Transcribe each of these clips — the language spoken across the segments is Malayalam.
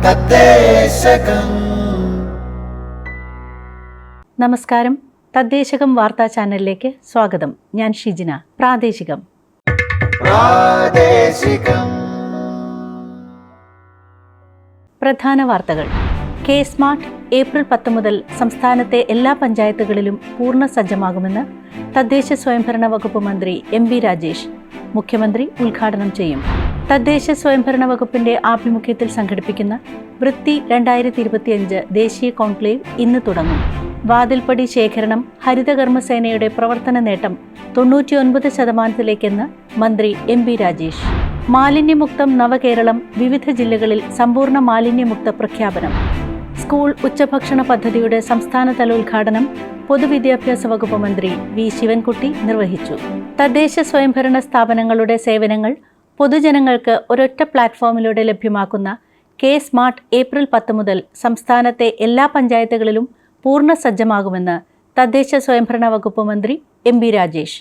തദ്ദേശകം. നമസ്കാരം. തദ്ദേശകം വാർത്താ ചാനലിലേക്ക് സ്വാഗതം. ഞാൻ ഷിജിന. പ്രാദേശികം. പ്രധാന വാർത്തകൾ. കെ സ്മാർട്ട് ഏപ്രിൽ 10 മുതൽ സംസ്ഥാനത്തെ എല്ലാ പഞ്ചായത്തുകളിലും പൂർണ്ണ സജ്ജമാകുമെന്ന് തദ്ദേശ സ്വയംഭരണ വകുപ്പ് മന്ത്രി എം.ബി. രാജേഷ്. മുഖ്യമന്ത്രി ഉദ്ഘാടനം ചെയ്യും. തദ്ദേശ സ്വയംഭരണ വകുപ്പിന്റെ ആഭിമുഖ്യത്തിൽ സംഘടിപ്പിക്കുന്ന വൃത്തി 2025 ദേശീയ കോൺക്ലേവ് ഇന്ന് തുടങ്ങും. വാതിൽപ്പടി ശേഖരണം ഹരിതകർമ്മസേനയുടെ പ്രവർത്തന നേട്ടം 99%-ലേക്കെന്ന് മന്ത്രി എം.ബി. രാജേഷ്. മാലിന്യമുക്തം നവകേരളം, വിവിധ ജില്ലകളിൽ സമ്പൂർണ്ണ മാലിന്യമുക്ത പ്രഖ്യാപനം. സ്കൂൾ ഉച്ചഭക്ഷണ പദ്ധതിയുടെ സംസ്ഥാനതല ഉദ്ഘാടനം പൊതുവിദ്യാഭ്യാസ വകുപ്പ് മന്ത്രി വി. ശിവൻകുട്ടി നിർവഹിച്ചു. തദ്ദേശ സ്വയംഭരണ സ്ഥാപനങ്ങളുടെ സേവനങ്ങൾ പൊതുജനങ്ങൾക്ക് ഒരൊറ്റ പ്ലാറ്റ്ഫോമിലൂടെ ലഭ്യമാക്കുന്ന കെ സ്മാർട്ട് ഏപ്രിൽ 10 മുതൽ സംസ്ഥാനത്തെ എല്ലാ പഞ്ചായത്തുകളിലും പൂർണ്ണ സജ്ജമാകുമെന്ന് തദ്ദേശ സ്വയംഭരണ വകുപ്പ് മന്ത്രി എം.ബി. രാജേഷ്.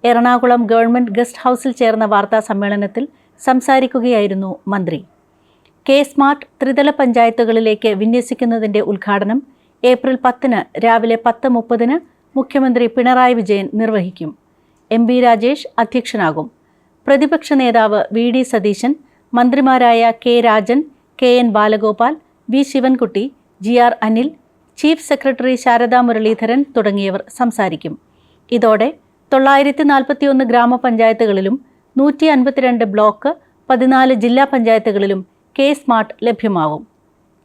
എറണാകുളം ഗവൺമെന്റ് ഗസ്റ്റ് ഹൗസിൽ ചേർന്ന വാർത്താ സമ്മേളനത്തിൽ സംസാരിക്കുകയായിരുന്നു മന്ത്രി. കെ സ്മാർട്ട് ത്രിതല പഞ്ചായത്തുകളിലേക്ക് വിന്യസിക്കുന്നതിന്റെ ഉദ്ഘാടനം ഏപ്രിൽ 10 രാവിലെ 10:30 മുഖ്യമന്ത്രി പിണറായി വിജയൻ നിർവഹിക്കും. എം.ബി. രാജേഷ് അധ്യക്ഷനാകും. പ്രതിപക്ഷ നേതാവ് വി. ഡി. സതീശൻ, മന്ത്രിമാരായ K. Rajan, K. N. Balagopal, V. Sivankutty, G. R. Anil, chief secretary Sarada Muraleedharan തുടങ്ങിയവർ സംസാരിക്കും. ഇതോടെ 941 ഗ്രാമപഞ്ചായത്തുകളിലും 152 ബ്ലോക്ക്, 14 ജില്ലാ പഞ്ചായത്തുകളിലും കെ സ്മാർട്ട് ലഭ്യമാവും.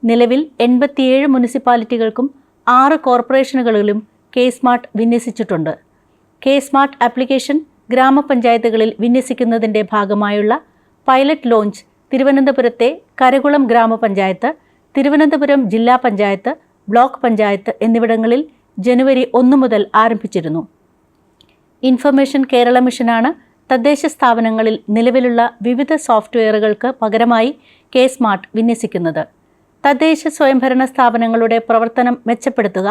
നിലവിൽ 87 മുനിസിപ്പാലിറ്റികൾക്കും 6 കോർപ്പറേഷനുകളിലും കെ സ്മാർട്ട് വിന്യസിച്ചിട്ടുണ്ട്. കെ സ്മാർട്ട് ആപ്ലിക്കേഷൻ ഗ്രാമപഞ്ചായത്തുകളിൽ വിന്യസിക്കുന്നതിൻ്റെ ഭാഗമായുള്ള പൈലറ്റ് ലോഞ്ച് തിരുവനന്തപുരത്തെ കരകുളം ഗ്രാമപഞ്ചായത്ത്, തിരുവനന്തപുരം ജില്ലാ പഞ്ചായത്ത്, ബ്ലോക്ക് പഞ്ചായത്ത് എന്നിവിടങ്ങളിൽ ജനുവരി 1 മുതൽ ആരംഭിച്ചിരുന്നു. ഇൻഫർമേഷൻ കേരള മിഷനാണ് തദ്ദേശ സ്ഥാപനങ്ങളിൽ നിലവിലുള്ള വിവിധ സോഫ്റ്റ്വെയറുകൾക്ക് പകരമായി കെ സ്മാർട്ട് വിന്യസിക്കുന്നത്. തദ്ദേശ സ്വയംഭരണ സ്ഥാപനങ്ങളുടെ പ്രവർത്തനം മെച്ചപ്പെടുത്തുക,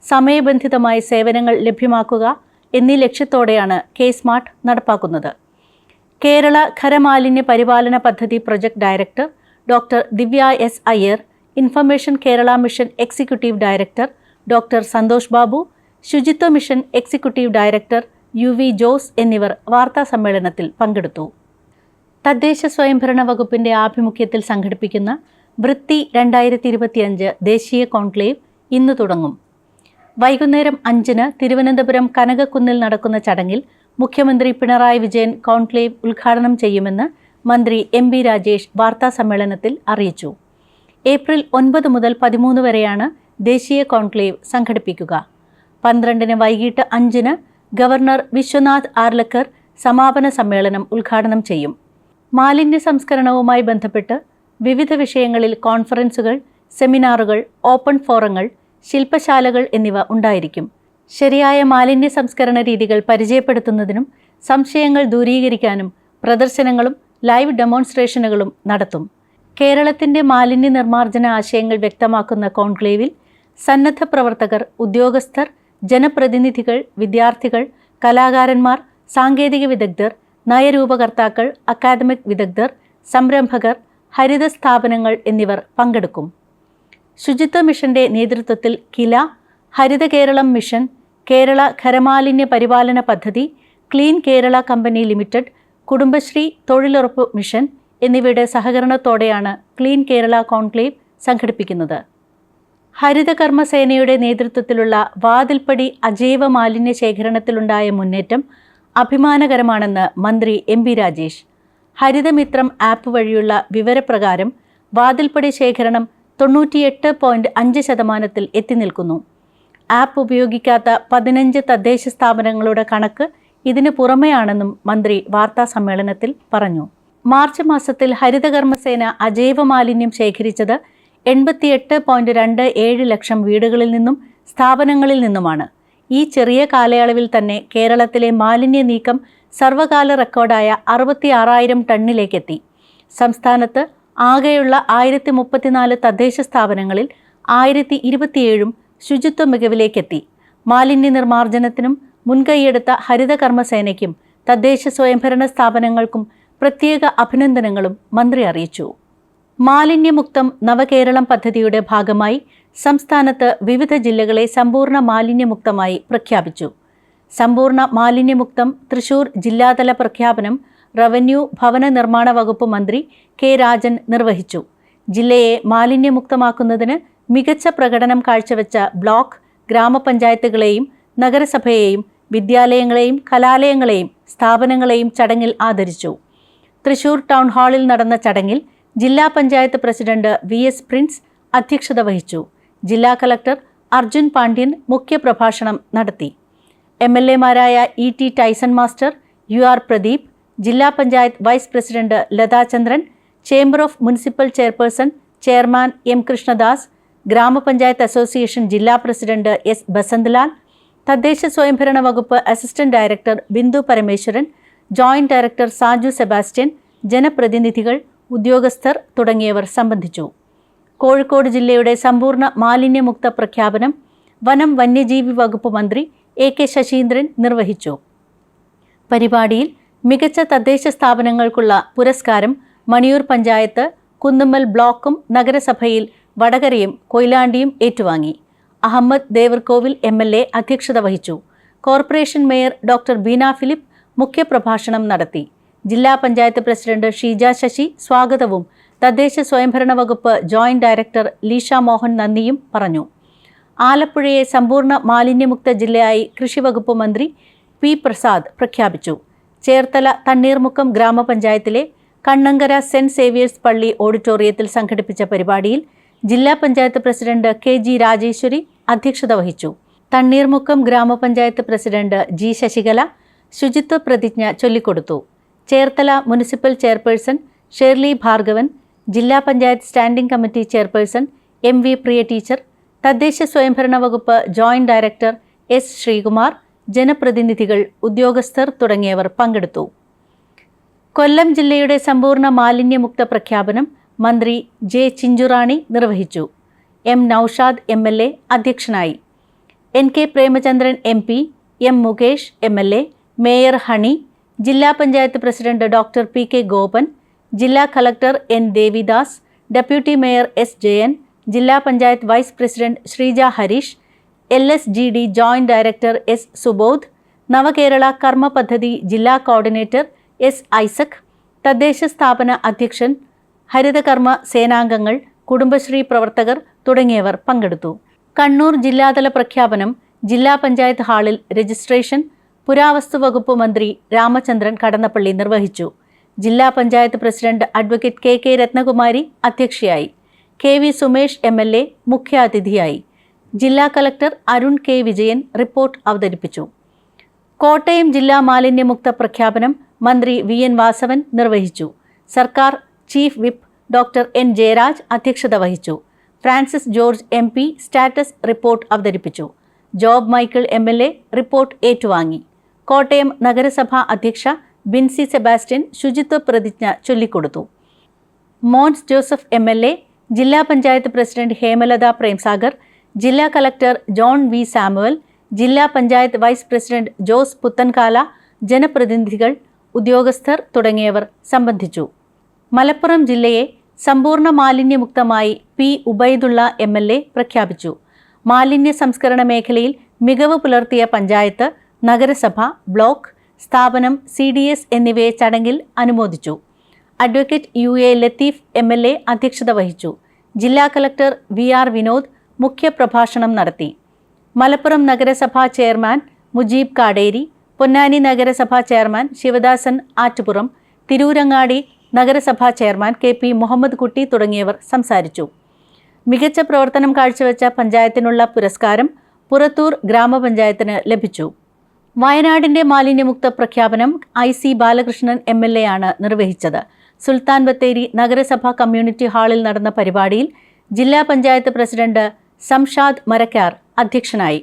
സമയബന്ധിതമായി സേവനങ്ങൾ ലഭ്യമാക്കുക എന്നീ ലക്ഷ്യത്തോടെയാണ് കെ സ്മാർട്ട് നടപ്പാക്കുന്നത്. കേരള ഖരമാലിന്യ പരിപാലന പദ്ധതി project director doctor Divya S. Iyer, information Kerala mission executive director doctor Santhosh Babu, ശുചിത്വ mission executive director UV Jose എന്നിവർ വാർത്താ സമ്മേളനത്തിൽ പങ്കെടുത്തു. തദ്ദേശ സ്വയംഭരണ വകുപ്പിന്റെ ആഭിമുഖ്യത്തിൽ സംഘടിപ്പിക്കുന്ന വൃത്തി 2025 ദേശീയ കോൺക്ലേവ് ഇന്ന് തുടങ്ങും. വൈകുന്നേരം 5 തിരുവനന്തപുരം കനകക്കുന്നിൽ നടക്കുന്ന ചടങ്ങിൽ മുഖ്യമന്ത്രി പിണറായി വിജയൻ കോൺക്ലേവ് ഉദ്ഘാടനം ചെയ്യുമെന്ന് മന്ത്രി എം.ബി. രാജേഷ് വാർത്താ സമ്മേളനത്തിൽ അറിയിച്ചു. ഏപ്രിൽ 9 മുതൽ 13 വരെയാണ് ദേശീയ കോൺക്ലേവ് സംഘടിപ്പിക്കുക. 12 വൈകിട്ട് 5 ഗവർണർ വിശ്വനാഥ് ആർലക്കർ സമാപന സമ്മേളനം ഉദ്ഘാടനം ചെയ്യും. മാലിന്യ സംസ്കരണവുമായി ബന്ധപ്പെട്ട് വിവിധ വിഷയങ്ങളിൽ കോൺഫറൻസുകൾ, സെമിനാറുകൾ, ഓപ്പൺ ഫോറങ്ങൾ, ശില്പശാലകൾ എന്നിവ ഉണ്ടായിരിക്കും. ശരിയായ മാലിന്യ സംസ്കരണ രീതികൾ പരിചയപ്പെടുത്തുന്നതിനും സംശയങ്ങൾ ദൂരീകരിക്കാനും പ്രദർശനങ്ങളും ലൈവ് ഡെമോൺസ്ട്രേഷനുകളും നടത്തും. കേരളത്തിന്റെ മാലിന്യ നിർമ്മാർജ്ജന ആശയങ്ങൾ വ്യക്തമാക്കുന്ന കോൺക്ലേവിൽ സന്നദ്ധ പ്രവർത്തകർ, ഉദ്യോഗസ്ഥർ, ജനപ്രതിനിധികൾ, വിദ്യാർത്ഥികൾ, കലാകാരന്മാർ, സാങ്കേതിക വിദഗ്ധർ, നയരൂപകർത്താക്കൾ, അക്കാദമിക് വിദഗ്ധർ, സംരംഭകർ, ഹരിത സ്ഥാപനങ്ങൾ എന്നിവർ പങ്കെടുക്കും. ശുചിത്വ മിഷന്റെ നേതൃത്വത്തിൽ കില, ഹരിത കേരളം മിഷൻ, കേരള ഖരമാലിന്യ പരിപാലന പദ്ധതി, clean Kerala company limited, Kudumbashree തൊഴിലുറപ്പ് മിഷൻ എന്നിവയുടെ സഹകരണത്തോടെയാണ് ക്ലീൻ കേരള കോൺക്ലേവ് സംഘടിപ്പിക്കുന്നത്. ഹരിതകർമ്മസേനയുടെ നേതൃത്വത്തിലുള്ള വാതിൽപ്പടി അജൈവ മാലിന്യ ശേഖരണത്തിലുണ്ടായ മുന്നേറ്റം അഭിമാനകരമാണെന്ന് മന്ത്രി എം.ബി. രാജേഷ്. ഹരിതമിത്രം ആപ്പ് വഴിയുള്ള വിവരപ്രകാരം വാതിൽപ്പടി ശേഖരണം 98.5% എത്തി നിൽക്കുന്നു. ആപ്പ് ഉപയോഗിക്കാത്ത 15 തദ്ദേശ സ്ഥാപനങ്ങളുടെ കണക്ക് ഇതിന് പുറമെയാണെന്നും മന്ത്രി വാർത്താ സമ്മേളനത്തിൽ പറഞ്ഞു. മാർച്ച് മാസത്തിൽ ഹരിതകർമ്മസേന അജൈവ മാലിന്യം ശേഖരിച്ചത് 88.27 ലക്ഷം വീടുകളിൽ നിന്നും സ്ഥാപനങ്ങളിൽ നിന്നുമാണ്. ഈ ചെറിയ കാലയളവിൽ തന്നെ കേരളത്തിലെ മാലിന്യ നീക്കം സർവകാല റെക്കോർഡായ 66,000 ടണ്ണിലേക്കെത്തി. സംസ്ഥാനത്ത് ആകെയുള്ള 1034 തദ്ദേശ സ്ഥാപനങ്ങളിൽ 1027 ശുചിത്വ മികവിലേക്കെത്തി. മാലിന്യ നിർമ്മാർജ്ജനത്തിനും മുൻകൈയെടുത്ത ഹരിതകർമ്മസേനയ്ക്കും തദ്ദേശ സ്വയംഭരണ സ്ഥാപനങ്ങൾക്കും പ്രത്യേക അഭിനന്ദനങ്ങളും മന്ത്രി അറിയിച്ചു. മാലിന്യമുക്തം നവകേരളം പദ്ധതിയുടെ ഭാഗമായി സംസ്ഥാനത്ത് വിവിധ ജില്ലകളെ സമ്പൂർണ്ണ മാലിന്യമുക്തമായി പ്രഖ്യാപിച്ചു. സമ്പൂർണ്ണ മാലിന്യമുക്തം തൃശൂർ ജില്ലാതല പ്രഖ്യാപനം റവന്യൂ ഭവന നിർമ്മാണ വകുപ്പ് മന്ത്രി കെ രാജൻ നിർവഹിച്ചു. ജില്ലയെ മാലിന്യമുക്തമാക്കുന്നതിന് മികച്ച പ്രകടനം കാഴ്ചവെച്ച ബ്ലോക്ക്, ഗ്രാമപഞ്ചായത്തുകളെയും നഗരസഭയെയും വിദ്യാലയങ്ങളെയും കലാലയങ്ങളെയും സ്ഥാപനങ്ങളെയും ചടങ്ങിൽ ആദരിച്ചു. തൃശൂർ ടൗൺ ഹാളിൽ നടന്ന ചടങ്ങിൽ ജില്ലാ പഞ്ചായത്ത് പ്രസിഡന്റ് VS പ്രിൻസ് അധ്യക്ഷത വഹിച്ചു. ജില്ലാ കളക്ടർ അർജുൻ പാണ്ഡ്യൻ മുഖ്യപ്രഭാഷണം നടത്തി. MLA-മാരായ ET Tyson master, UR Pradeep, ജില്ലാ panchayat vice president Lathachandran, chamber of municipal chairperson chairman M Krishnadas, ഗ്രാമപഞ്ചായത്ത് അസോസിയേഷൻ ജില്ലാ പ്രസിഡന്റ് S ബസന്ത്ലാൽ, തദ്ദേശ സ്വയംഭരണ വകുപ്പ് assistant director Bindu Parameswaran, joint director Saju Sebastian, ജനപ്രതിനിധികൾ, ഉദ്യോഗസ്ഥർ തുടങ്ങിയവർ സംബന്ധിച്ചു. കോഴിക്കോട് ജില്ലയുടെ സമ്പൂർണ്ണ മാലിന്യമുക്ത പ്രഖ്യാപനം വനം വന്യജീവി വകുപ്പ് മന്ത്രി AK ശശീന്ദ്രൻ നിർവഹിച്ചു. പരിപാടിയിൽ മികച്ച തദ്ദേശ സ്ഥാപനങ്ങൾക്കുള്ള പുരസ്കാരം മണിയൂർ പഞ്ചായത്ത്, കുന്നുമ്മൽ ബ്ലോക്കും നഗരസഭയിൽ വടകരയും കൊയിലാണ്ടിയും ഏറ്റുവാങ്ങി. അഹമ്മദ് ദേവർകോവിൽ MLA അധ്യക്ഷത വഹിച്ചു. Corporation mayor doctor Beena Philip മുഖ്യപ്രഭാഷണം നടത്തി. ജില്ലാ പഞ്ചായത്ത് പ്രസിഡന്റ് ഷീജ ശശി സ്വാഗതവും തദ്ദേശ സ്വയംഭരണ വകുപ്പ് ജോയിന്റ് ഡയറക്ടർ ലീഷ മോഹൻ നന്ദിയും പറഞ്ഞു. ആലപ്പുഴയെ സമ്പൂർണ്ണ മാലിന്യമുക്ത ജില്ലയായി കൃഷിവകുപ്പ് മന്ത്രി P പ്രസാദ് പ്രഖ്യാപിച്ചു. ചേർത്തല തണ്ണീർമുക്കം ഗ്രാമപഞ്ചായത്തിലെ കണ്ണങ്കര സെന്റ് സേവിയേഴ്സ് പള്ളി ഓഡിറ്റോറിയത്തിൽ സംഘടിപ്പിച്ച പരിപാടിയിൽ ജില്ലാ പഞ്ചായത്ത് പ്രസിഡന്റ് KG രാജേശ്വരി അധ്യക്ഷത വഹിച്ചു. തണ്ണീർമുക്കം ഗ്രാമപഞ്ചായത്ത് പ്രസിഡന്റ് G ശശികല ശുചിത്വ പ്രതിജ്ഞ ചൊല്ലിക്കൊടുത്തു. ചേർത്തല മുനിസിപ്പൽ ചെയർപേഴ്സൺ ഷേർലി ഭാർഗവൻ, ജില്ലാ panchayat standing committee chairperson MV പ്രിയ ടീച്ചർ, തദ്ദേശ സ്വയംഭരണ വകുപ്പ് ജോയിന്റ് ഡയറക്ടർ S ശ്രീകുമാർ, ജനപ്രതിനിധികൾ, ഉദ്യോഗസ്ഥർ തുടങ്ങിയവർ പങ്കെടുത്തു. കൊല്ലം ജില്ലയുടെ സമ്പൂർണ്ണ മാലിന്യമുക്ത പ്രഖ്യാപനം മന്ത്രി J ചിഞ്ചുറാണി നിർവഹിച്ചു. M നൌഷാദ് MLA അധ്യക്ഷനായി. NK Premachandran MP, M Mukesh MLA, mayor Honey, ജില്ലാ panchayat president doctor PK Gopan, ജില്ലാ collector N Devidas, deputy mayor S Jayan, ജില്ലാ panchayat vice president Sreeja Harish, LSGD joint director S Subodh, Navakerala കർമ്മ പദ്ധതി ജില്ലാ കോർഡിനേറ്റർ S ഐസക്, തദ്ദേശ സ്ഥാപന അധ്യക്ഷൻ, ഹരിതകർമ്മ സേനാംഗങ്ങൾ, കുടുംബശ്രീ പ്രവർത്തകർ തുടങ്ങിയവർ പങ്കെടുത്തു. കണ്ണൂർ ജില്ലാതല പ്രഖ്യാപനം ജില്ലാ പഞ്ചായത്ത് ഹാളിൽ രജിസ്ട്രേഷൻ പുരാവസ്തു വകുപ്പ് മന്ത്രി രാമചന്ദ്രൻ കടന്നപ്പള്ളി നിർവഹിച്ചു. ജില്ലാ panchayat president advocate KK Rathnakumari അധ്യക്ഷയായി. KV സുമേഷ് MLA മുഖ്യാതിഥിയായി. ജില്ലാ collector Arun K Vijayan report അവതരിപ്പിച്ചു. കോട്ടയം ജില്ലാ മാലിന്യമുക്ത പ്രഖ്യാപനം മന്ത്രി VN വാസവൻ നിർവഹിച്ചു. സർക്കാർ chief whip doctor N Jayaraj അധ്യക്ഷത വഹിച്ചു. Francis George MP status report അവതരിപ്പിച്ചു. ജോബ് മൈക്കിൾ MLA റിപ്പോർട്ട് ഏറ്റുവാങ്ങി. കോട്ടയം നഗരസഭാ അധ്യക്ഷ ബിൻസി സെബാസ്റ്റ്യൻ ശുചിത്വ പ്രതിജ്ഞ ചൊല്ലിക്കൊടുത്തു. മോൻസ് ജോസഫ് MLA, ജില്ലാ പഞ്ചായത്ത് പ്രസിഡന്റ് ഹേമലത പ്രേംസാഗർ, ജില്ലാ കളക്ടർ ജോൺ V സാമുവൽ, ജില്ലാ പഞ്ചായത്ത് വൈസ് പ്രസിഡന്റ് ജോസ് പുത്തൻകാല, ജനപ്രതിനിധികൾ, ഉദ്യോഗസ്ഥർ തുടങ്ങിയവർ സംബന്ധിച്ചു. മലപ്പുറം ജില്ലയെ സമ്പൂർണ്ണ മാലിന്യമുക്തമായി P ഉബൈദുള്ള MLA പ്രഖ്യാപിച്ചു. മാലിന്യ സംസ്കരണ മേഖലയിൽ മികവ് പുലർത്തിയ പഞ്ചായത്ത്, നഗരസഭ, ബ്ലോക്ക്, സ്ഥാപനം, CDS എന്നിവയെ ചടങ്ങിൽ അനുമോദിച്ചു. അഡ്വക്കേറ്റ് UA ലത്തീഫ് MLA അധ്യക്ഷത വഹിച്ചു. ജില്ലാ കളക്ടർ VR വിനോദ് മുഖ്യപ്രഭാഷണം നടത്തി. മലപ്പുറം നഗരസഭാ ചെയർമാൻ മുജീബ് കാടേരി, പൊന്നാനി നഗരസഭാ ചെയർമാൻ ശിവദാസൻ ആറ്റുപുറം, തിരൂരങ്ങാടി നഗരസഭാ ചെയർമാൻ KP മുഹമ്മദ് കുട്ടി തുടങ്ങിയവർ സംസാരിച്ചു. മികച്ച പ്രവർത്തനം കാഴ്ചവെച്ച പഞ്ചായത്തിനുള്ള പുരസ്കാരം പുറത്തൂർ ഗ്രാമപഞ്ചായത്തിന് ലഭിച്ചു. വയനാടിന്റെ മാലിന്യമുക്ത പ്രഖ്യാപനം IC ബാലകൃഷ്ണൻ MLA ആണ് നിർവഹിച്ചത്. സുൽത്താൻ ബത്തേരി നഗരസഭാ കമ്മ്യൂണിറ്റി ഹാളിൽ നടന്ന പരിപാടിയിൽ ജില്ലാ പഞ്ചായത്ത് പ്രസിഡന്റ് സംഷാദ് മരക്കാർ അധ്യക്ഷനായി.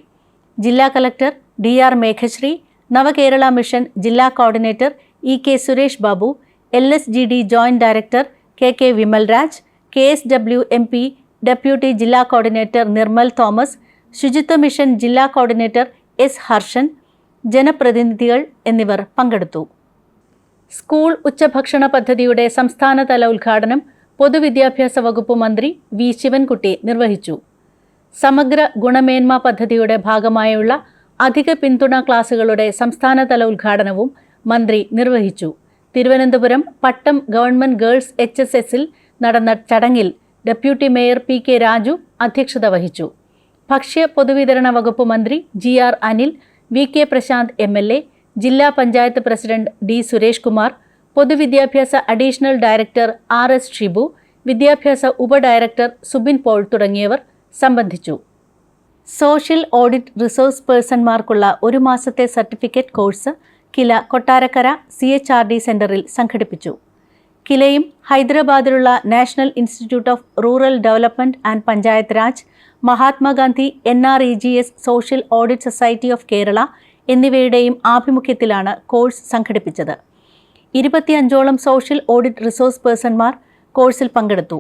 ജില്ലാ കളക്ടർ DR മേഘശ്രീ, നവകേരള മിഷൻ ജില്ലാ coordinator EK Suresh Babu, LSGD joint director KK Vimal Raj, KSW MP deputy ജില്ലാ കോർഡിനേറ്റർ നിർമ്മൽ തോമസ്, ശുചിത്വ മിഷൻ ജില്ലാ കോർഡിനേറ്റർ S ഹർഷൻ, ജനപ്രതിനിധികൾ എന്നിവർ പങ്കെടുത്തു. സ്കൂൾ ഉച്ചഭക്ഷണ പദ്ധതിയുടെ സംസ്ഥാനതല ഉദ്ഘാടനം പൊതുവിദ്യാഭ്യാസ വകുപ്പ് മന്ത്രി വി ശിവൻകുട്ടി നിർവഹിച്ചു. സമഗ്ര ഗുണമേന്മ പദ്ധതിയുടെ ഭാഗമായുള്ള അധിക പിന്തുണ ക്ലാസുകളുടെ സംസ്ഥാനതല ഉദ്ഘാടനവും മന്ത്രി നിർവഹിച്ചു. തിരുവനന്തപുരം പട്ടം ഗവൺമെന്റ് ഗേൾസ് HSSൽ നടന്ന ചടങ്ങിൽ ഡെപ്യൂട്ടി മേയർ PK രാജു അധ്യക്ഷത വഹിച്ചു. ഭക്ഷ്യ പൊതുവിതരണ വകുപ്പ് മന്ത്രി GR Anil, VK Prashant MLA, ജില്ലാ പഞ്ചായത്ത് പ്രസിഡന്റ് D സുരേഷ് കുമാർ, പൊതുവിദ്യാഭ്യാസ അഡീഷണൽ ഡയറക്ടർ RS ഷിബു, വിദ്യാഭ്യാസ ഉപഡയറക്ടർ സുബിൻ പോൾ തുടങ്ങിയവർ സംബന്ധിച്ചു. സോഷ്യൽ ഓഡിറ്റ് റിസോഴ്സ് പേഴ്സൺമാർക്കുള്ള ഒരു മാസത്തെ certificate course KILA Kottarakkara CHRD സെന്ററിൽ സംഘടിപ്പിച്ചു. കിലയും ഹൈദരാബാദിലുള്ള national institute of rural development and panchayat raj, Mahatma Gandhi NREGS social audit society of Kerala എന്നിവയുടെയും ആഭിമുഖ്യത്തിലാണ് കോഴ്സ് സംഘടിപ്പിച്ചത്. 25ഓളം സോഷ്യൽ ഓഡിറ്റ് റിസോഴ്സ് പേഴ്സൺമാർ കോഴ്സിൽ പങ്കെടുത്തു.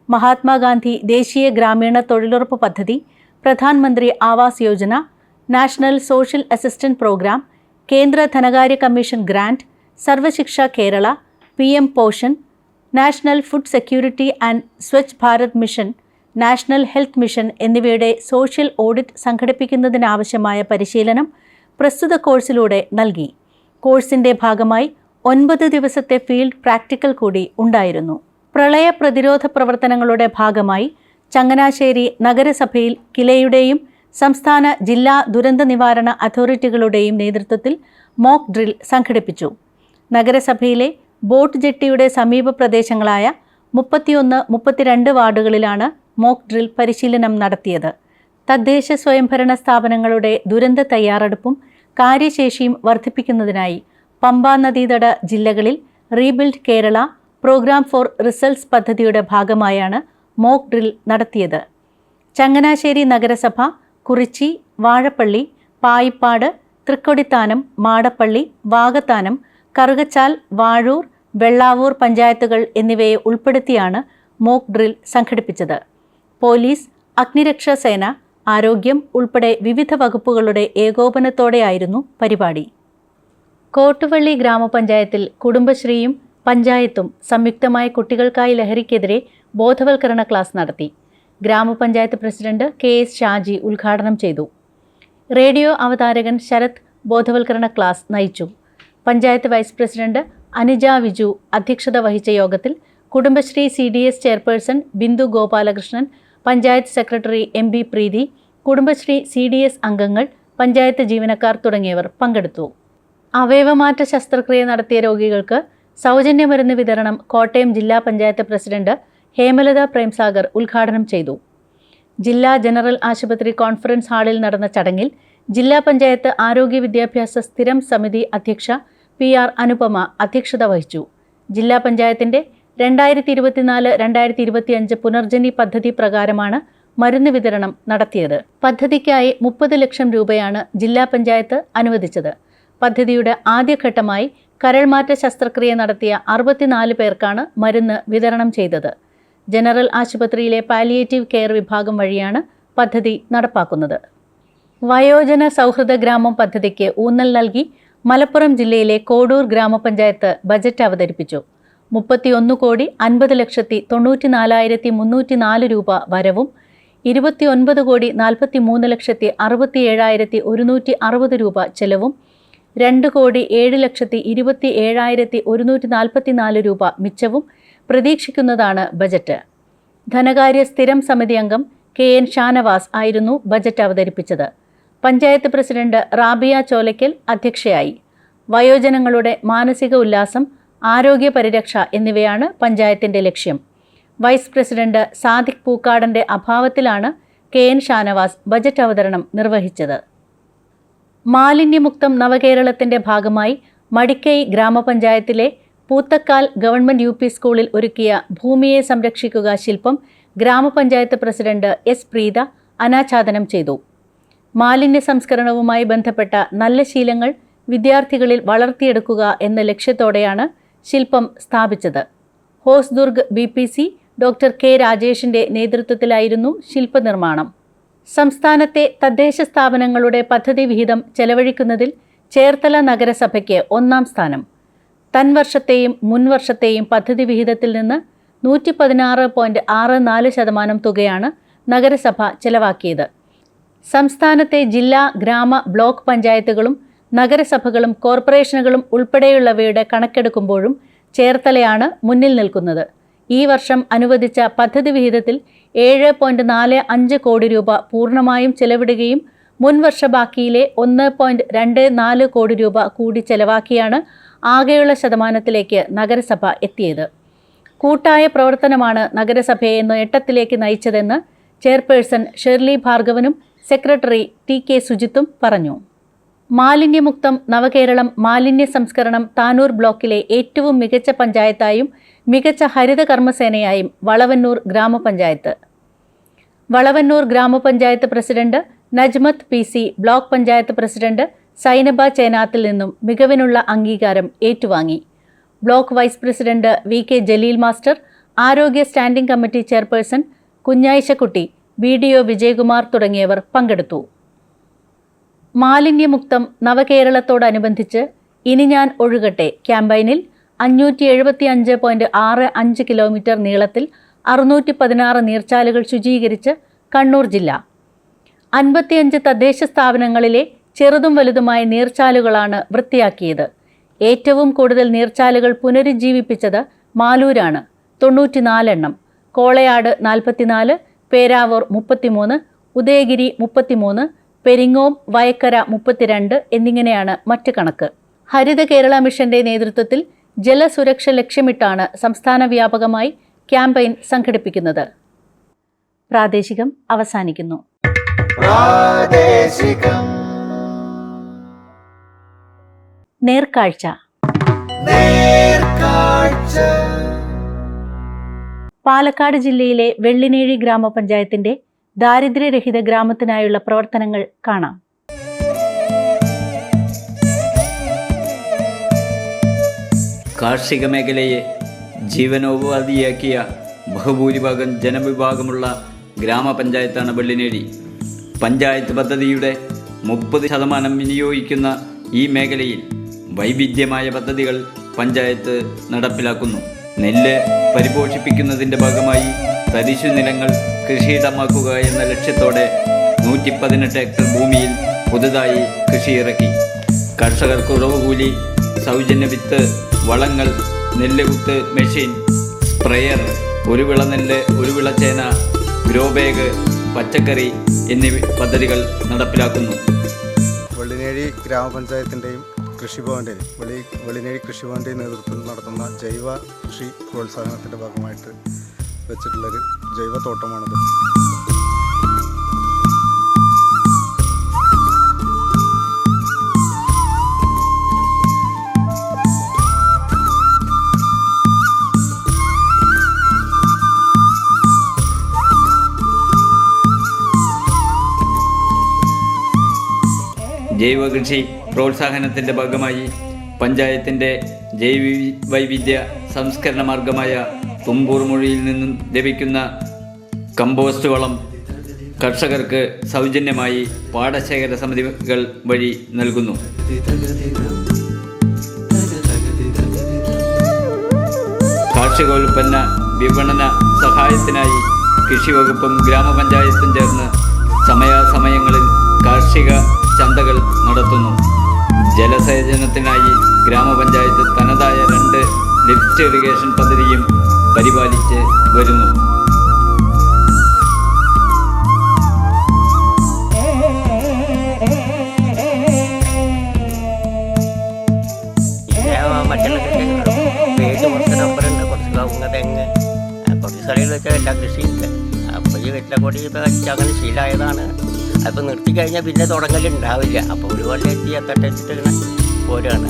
മഹാത്മാഗാന്ധി ദേശീയ ഗ്രാമീണ തൊഴിലുറപ്പ് പദ്ധതി, Pradhan Mantri Awas Yojana, national social assistant programme, കേന്ദ്ര ധനകാര്യ commission grant, Sarva Shiksha Kerala, PM Poshan, national food security and Swachh Bharat mission, national health mission എന്നിവയുടെ സോഷ്യൽ ഓഡിറ്റ് സംഘടിപ്പിക്കുന്നതിനാവശ്യമായ പരിശീലനം പ്രസ്തുത കോഴ്സിലൂടെ നൽകി. കോഴ്സിന്റെ ഭാഗമായി 9 ദിവസത്തെ ഫീൽഡ് പ്രാക്ടിക്കൽ കൂടി ഉണ്ടായിരുന്നു. പ്രളയ പ്രതിരോധ പ്രവർത്തനങ്ങളുടെ ഭാഗമായി ചങ്ങനാശ്ശേരി നഗരസഭയിൽ കിലയുടെയും സംസ്ഥാന ജില്ലാ ദുരന്ത നിവാരണ അതോറിറ്റികളുടെയും നേതൃത്വത്തിൽ മോക്ക് ഡ്രിൽ സംഘടിപ്പിച്ചു. നഗരസഭയിലെ ബോട്ട് ജെട്ടിയുടെ സമീപ പ്രദേശങ്ങളായ 31, 32 വാർഡുകളിലാണ് മോക്ക് ഡ്രിൽ പരിശീലനം നടത്തിയത്. തദ്ദേശ സ്വയംഭരണ സ്ഥാപനങ്ങളുടെ ദുരന്ത തയ്യാറെടുപ്പും കാര്യശേഷിയും വർദ്ധിപ്പിക്കുന്നതിനായി പമ്പാ നദീതട ജില്ലകളിൽ rebuild Kerala program for results പദ്ധതിയുടെ ഭാഗമായാണ് മോക്ക് ഡ്രിൽ നടത്തിയത്. ചങ്ങനാശ്ശേരി നഗരസഭ കുറിച്ചി, വാഴപ്പള്ളി, പായിപ്പാട്, തൃക്കൊടിത്താനം, മാടപ്പള്ളി, വാകത്താനം, കറുകച്ചാൽ, വാഴൂർ, വെള്ളാവൂർ പഞ്ചായത്തുകൾ എന്നിവയെ ഉൾപ്പെടുത്തിയാണ് മോക്ക് ഡ്രിൽ സംഘടിപ്പിച്ചത്. പോലീസ്, അഗ്നിരക്ഷാ സേന, ആരോഗ്യം ഉൾപ്പെടെ വിവിധ വകുപ്പുകളുടെ ഏകോപനത്തോടെയായിരുന്നു പരിപാടി. കോട്ടുവള്ളി ഗ്രാമപഞ്ചായത്തിൽ കുടുംബശ്രീയും പഞ്ചായത്തും സംയുക്തമായി കുട്ടികൾക്കായി ലഹരിക്കെതിരെ ബോധവൽക്കരണ ക്ലാസ് നടത്തി. ഗ്രാമപഞ്ചായത്ത് പ്രസിഡന്റ് KS ഷാജി ഉദ്ഘാടനം ചെയ്തു. റേഡിയോ അവതാരകൻ ശരത് ബോധവൽക്കരണ ക്ലാസ് നയിച്ചു. പഞ്ചായത്ത് വൈസ് പ്രസിഡന്റ് അനുജ വിജു അധ്യക്ഷത വഹിച്ച യോഗത്തിൽ Kudumbashree CDS chairperson Bindu Gopalakrishnan, panchayat secretary MB പ്രീതി, കുടുംബശ്രീ CDS അംഗങ്ങൾ, പഞ്ചായത്ത് ജീവനക്കാർ തുടങ്ങിയവർ പങ്കെടുത്തു. അവയവമാറ്റ ശസ്ത്രക്രിയ നടത്തിയ രോഗികൾക്ക് സൗജന്യ മരുന്ന് വിതരണം കോട്ടയം ജില്ലാ പഞ്ചായത്ത് പ്രസിഡന്റ് ഹേമലത പ്രേംസാഗർ ഉദ്ഘാടനം ചെയ്തു. ജില്ലാ ജനറൽ ആശുപത്രി കോൺഫറൻസ് ഹാളിൽ നടന്ന ചടങ്ങിൽ ജില്ലാ പഞ്ചായത്ത് ആരോഗ്യ വിദ്യാഭ്യാസ സ്ഥിരം സമിതി അധ്യക്ഷ PR അനുപമ അധ്യക്ഷത വഹിച്ചു. ജില്ലാ പഞ്ചായത്തിന്റെ 2024-2025 പുനർജനി പദ്ധതി പ്രകാരമാണ് മരുന്ന് വിതരണം നടത്തിയത്. പദ്ധതിക്കായി 30 ലക്ഷം രൂപയാണ് ജില്ലാ പഞ്ചായത്ത് അനുവദിച്ചത്. പദ്ധതിയുടെ ആദ്യഘട്ടമായി കരൾമാറ്റ ശസ്ത്രക്രിയ നടത്തിയ 64 പേർക്കാണ് മരുന്ന് വിതരണം ചെയ്തത്. ജനറൽ ആശുപത്രിയിലെ പാലിയേറ്റീവ് കെയർ വിഭാഗം വഴിയാണ് പദ്ധതി നടപ്പാക്കുന്നത്. വയോജന സൗഹൃദ ഗ്രാമം പദ്ധതിക്ക് ഊന്നൽ നൽകി മലപ്പുറം ജില്ലയിലെ കോഡൂർ ഗ്രാമപഞ്ചായത്ത് ബജറ്റ് അവതരിപ്പിച്ചു. 31,90,94,304 രൂപ വരവും 29,43,67,160 രൂപ ചെലവും 2,07,27,144 രൂപ മിച്ചവും പ്രതീക്ഷിക്കുന്നതാണ് ബജറ്റ്. ധനകാര്യ സ്ഥിരം സമിതി അംഗം KN ഷാനവാസ് ആയിരുന്നു ബജറ്റ് അവതരിപ്പിച്ചത്. പഞ്ചായത്ത് പ്രസിഡന്റ് റാബിയ ചോലയ്ക്കൽ അധ്യക്ഷയായി. വയോജനങ്ങളുടെ മാനസിക ഉല്ലാസം, ആരോഗ്യ പരിരക്ഷ എന്നിവയാണ് പഞ്ചായത്തിന്റെ ലക്ഷ്യം. വൈസ് പ്രസിഡന്റ് സാദിഖ് പൂക്കാടന്റെ അഭാവത്തിലാണ് KN ഷാനവാസ് ബജറ്റ് അവതരണം നിർവഹിച്ചത്. മാലിന്യമുക്തം നവകേരളത്തിന്റെ ഭാഗമായി മടിക്കൈ ഗ്രാമപഞ്ചായത്തിലെ പൂത്തക്കാൽ ഗവൺമെന്റ് UP സ്കൂളിൽ ഒരുക്കിയ ഭൂമിയെ സംരക്ഷിക്കുക ശില്പം ഗ്രാമപഞ്ചായത്ത് പ്രസിഡന്റ് S പ്രീത അനാച്ഛാദനം ചെയ്തു. മാലിന്യ സംസ്കരണവുമായി ബന്ധപ്പെട്ട നല്ല ശീലങ്ങൾ വിദ്യാർത്ഥികളിൽ വളർത്തിയെടുക്കുക എന്ന ലക്ഷ്യത്തോടെയാണ് ശില്പം സ്ഥാപിച്ചത്. ഹോസ്ദുർഗ് BPC ഡോക്ടർ K രാജേഷിന്റെ നേതൃത്വത്തിലായിരുന്നു ശില്പനിർമ്മാണം. സംസ്ഥാനത്തെ തദ്ദേശ സ്ഥാപനങ്ങളുടെ പദ്ധതി വിഹിതം ചെലവഴിക്കുന്നതിൽ ചേർത്തല നഗരസഭയ്ക്ക് 1ാം സ്ഥാനം. തൻവർഷത്തെയും മുൻവർഷത്തെയും പദ്ധതി വിഹിതത്തിൽ നിന്ന് 116.64% തുകയാണ് നഗരസഭ ചെലവാക്കിയത്. സംസ്ഥാനത്തെ ജില്ലാ, ഗ്രാമ, ബ്ലോക്ക് പഞ്ചായത്തുകളും നഗരസഭകളും കോർപ്പറേഷനുകളും ഉൾപ്പെടെയുള്ളവയുടെ കണക്കെടുക്കുമ്പോഴും ചേർത്തലയാണ് മുന്നിൽ നിൽക്കുന്നത്. ഈ വർഷം അനുവദിച്ച പദ്ധതി വിഹിതത്തിൽ 7.45 കോടി രൂപ പൂർണ്ണമായും ചെലവിടുകയും മുൻവർഷ ബാക്കിയിലെ 1.24 കോടി രൂപ കൂടി ചെലവാക്കിയാണ് ആകെയുള്ള ശതമാനത്തിലേക്ക് നഗരസഭ എത്തിയത്. കൂട്ടായ പ്രവർത്തനമാണ് നഗരസഭയെ നേട്ടത്തിലേക്ക് നയിച്ചതെന്ന് ചെയർപേഴ്സൺ ഷെർലി ഭാർഗവനും സെക്രട്ടറി ടി.കെ. സുജിത്തും പറഞ്ഞു. മാലിന്യമുക്തം നവകേരളം മാലിന്യ സംസ്കരണം താനൂർ ബ്ലോക്കിലെ ഏറ്റവും മികച്ച പഞ്ചായത്തായും മികച്ച ഹരിത കർമ്മസേനയായും വളവന്നൂർ ഗ്രാമപഞ്ചായത്ത്. വളവന്നൂർ ഗ്രാമപഞ്ചായത്ത് president Najmath PC, block panchayat president Sainaba ചേനാത്തിൽ നിന്നും മികവിനുള്ള അംഗീകാരം ഏറ്റുവാങ്ങി. Block vice president VK Jaleel master, ആരോഗ്യ standing committee chairperson Kunhayishakutty, BDO Vijayakumar തുടങ്ങിയവർ പങ്കെടുത്തു. മാലിന്യമുക്തം നവകേരളത്തോടനുബന്ധിച്ച് ഇനി ഞാൻ ഒഴുകട്ടെ ക്യാമ്പയിനിൽ 575.65 കിലോമീറ്റർ നീളത്തിൽ 616 നീർച്ചാലുകൾ ശുചീകരിച്ച് കണ്ണൂർ ജില്ല. 55 തദ്ദേശ സ്ഥാപനങ്ങളിലെ ചെറുതും വലുതുമായ നീർച്ചാലുകളാണ് വൃത്തിയാക്കിയത്. ഏറ്റവും കൂടുതൽ നീർച്ചാലുകൾ പുനരുജ്ജീവിപ്പിച്ചത് മാലൂരാണ്, 94 എണ്ണം. കോളയാട് 44, പേരാവൂർ 33, ഉദയഗിരി 33, പെരിങ്ങോം, വയക്കര 32 എന്നിങ്ങനെയാണ് മറ്റ് കണക്ക്. ഹരിത കേരള മിഷന്റെ നേതൃത്വത്തിൽ ജലസുരക്ഷ ലക്ഷ്യമിട്ടാണ് സംസ്ഥാന വ്യാപകമായി ക്യാമ്പയിൻ സംഘടിപ്പിക്കുന്നത്. പ്രാദേശികം അവസാനിക്കുന്നു. നേർക്കാഴ്ച. പാലക്കാട് ജില്ലയിലെ വെള്ളിനേഴി ഗ്രാമപഞ്ചായത്തിന്റെ ദാരിദ്ര്യരഹിത ഗ്രാമത്തിനായുള്ള പ്രവർത്തനങ്ങൾ കാണാം. കാർഷിക മേഖലയെ ജീവനോപാധിയാക്കിയ ബഹുഭൂരിഭാഗം ജനവിഭാഗമുള്ള ഗ്രാമപഞ്ചായത്താണ് വെള്ളിനേഴി. പഞ്ചായത്ത് പദ്ധതിയുടെ 30% വിനിയോഗിക്കുന്ന ഈ മേഖലയിൽ വൈവിധ്യമായ പദ്ധതികൾ പഞ്ചായത്ത് നടപ്പിലാക്കുന്നു. നെല്ല് പരിപോഷിപ്പിക്കുന്നതിൻ്റെ ഭാഗമായി തരിശു നിലങ്ങൾ കൃഷിയിടമാക്കുക എന്ന ലക്ഷ്യത്തോടെ 118 ഹെക്ടർ ഭൂമിയിൽ പുതുതായി കൃഷിയിറക്കി. കർഷകർക്ക് ഉറവ് കൂലി, സൗജന്യ വിത്ത്, വളങ്ങൾ, നെല്ലുകുത്ത് മെഷീൻ, സ്പ്രെയർ, ഒരു വിള നെല്ല്, ഒരു വിള ചേന, ഗ്രോ ബാഗ്, പച്ചക്കറി എന്നീ പദ്ധതികൾ നടപ്പിലാക്കുന്നു. വെള്ളിനേഴി ഗ്രാമപഞ്ചായത്തിൻ്റെയും കൃഷിഭവൻ്റെയും വെള്ളിനേഴി കൃഷിഭവൻ്റെയും നേതൃത്വത്തിൽ നടത്തുന്ന ജൈവ കൃഷി പ്രോത്സാഹനത്തിൻ്റെ ഭാഗമായിട്ട് വെച്ചിട്ടുള്ളൊരു ജൈവ തോട്ടമാണിത്. ജൈവ കൃഷി പ്രോത്സാഹനത്തിൻ്റെ ഭാഗമായി പഞ്ചായത്തിൻ്റെ ജൈവ വൈവിധ്യ സംസ്കരണ മാർഗമായ തുമ്പൂർ മൊഴിയിൽ നിന്നും ലഭിക്കുന്ന കമ്പോസ്റ്റ് വളം കർഷകർക്ക് സൗജന്യമായി പാടശേഖര സമിതികൾ വഴി നൽകുന്നു. കാർഷികോൽപ്പന്ന വിപണന സഹായത്തിനായി കൃഷിവകുപ്പും ഗ്രാമപഞ്ചായത്തും ചേർന്ന് സമയാസമയങ്ങളിൽ കാർഷിക ചന്തകൾ നടത്തുന്നു. ജലസേചനത്തിനായി ഗ്രാമപഞ്ചായത്ത് തനതായ 2 ലിഫ്റ്റ് ഇറിഗേഷൻ പദ്ധതിയും പരിപാലിച്ച് വരുന്നു. മറ്റുള്ള കൃഷികളും പേര് കുറച്ച് നമ്പറുണ്ട്, കുറച്ച് കവുങ്ങ്, തെങ്ങ്, കുറച്ച് സ്ഥലങ്ങളിൽ വെച്ചാൽ എല്ലാ കൃഷിയുണ്ട്. അപ്പോൾ ഈ വെറ്റിലക്കൊടി ഇപ്പോൾ വെച്ച് അങ്ങനെ ശീലമായതാണ്. അപ്പോൾ നിർത്തി കഴിഞ്ഞാൽ പിന്നെ തുടങ്ങലുണ്ടാവില്ല. അപ്പോൾ ഒരു കൊല്ലം എത്തി എത്തട്ടെത്തിട്ട് ഇങ്ങനെ പോരുകയാണ്.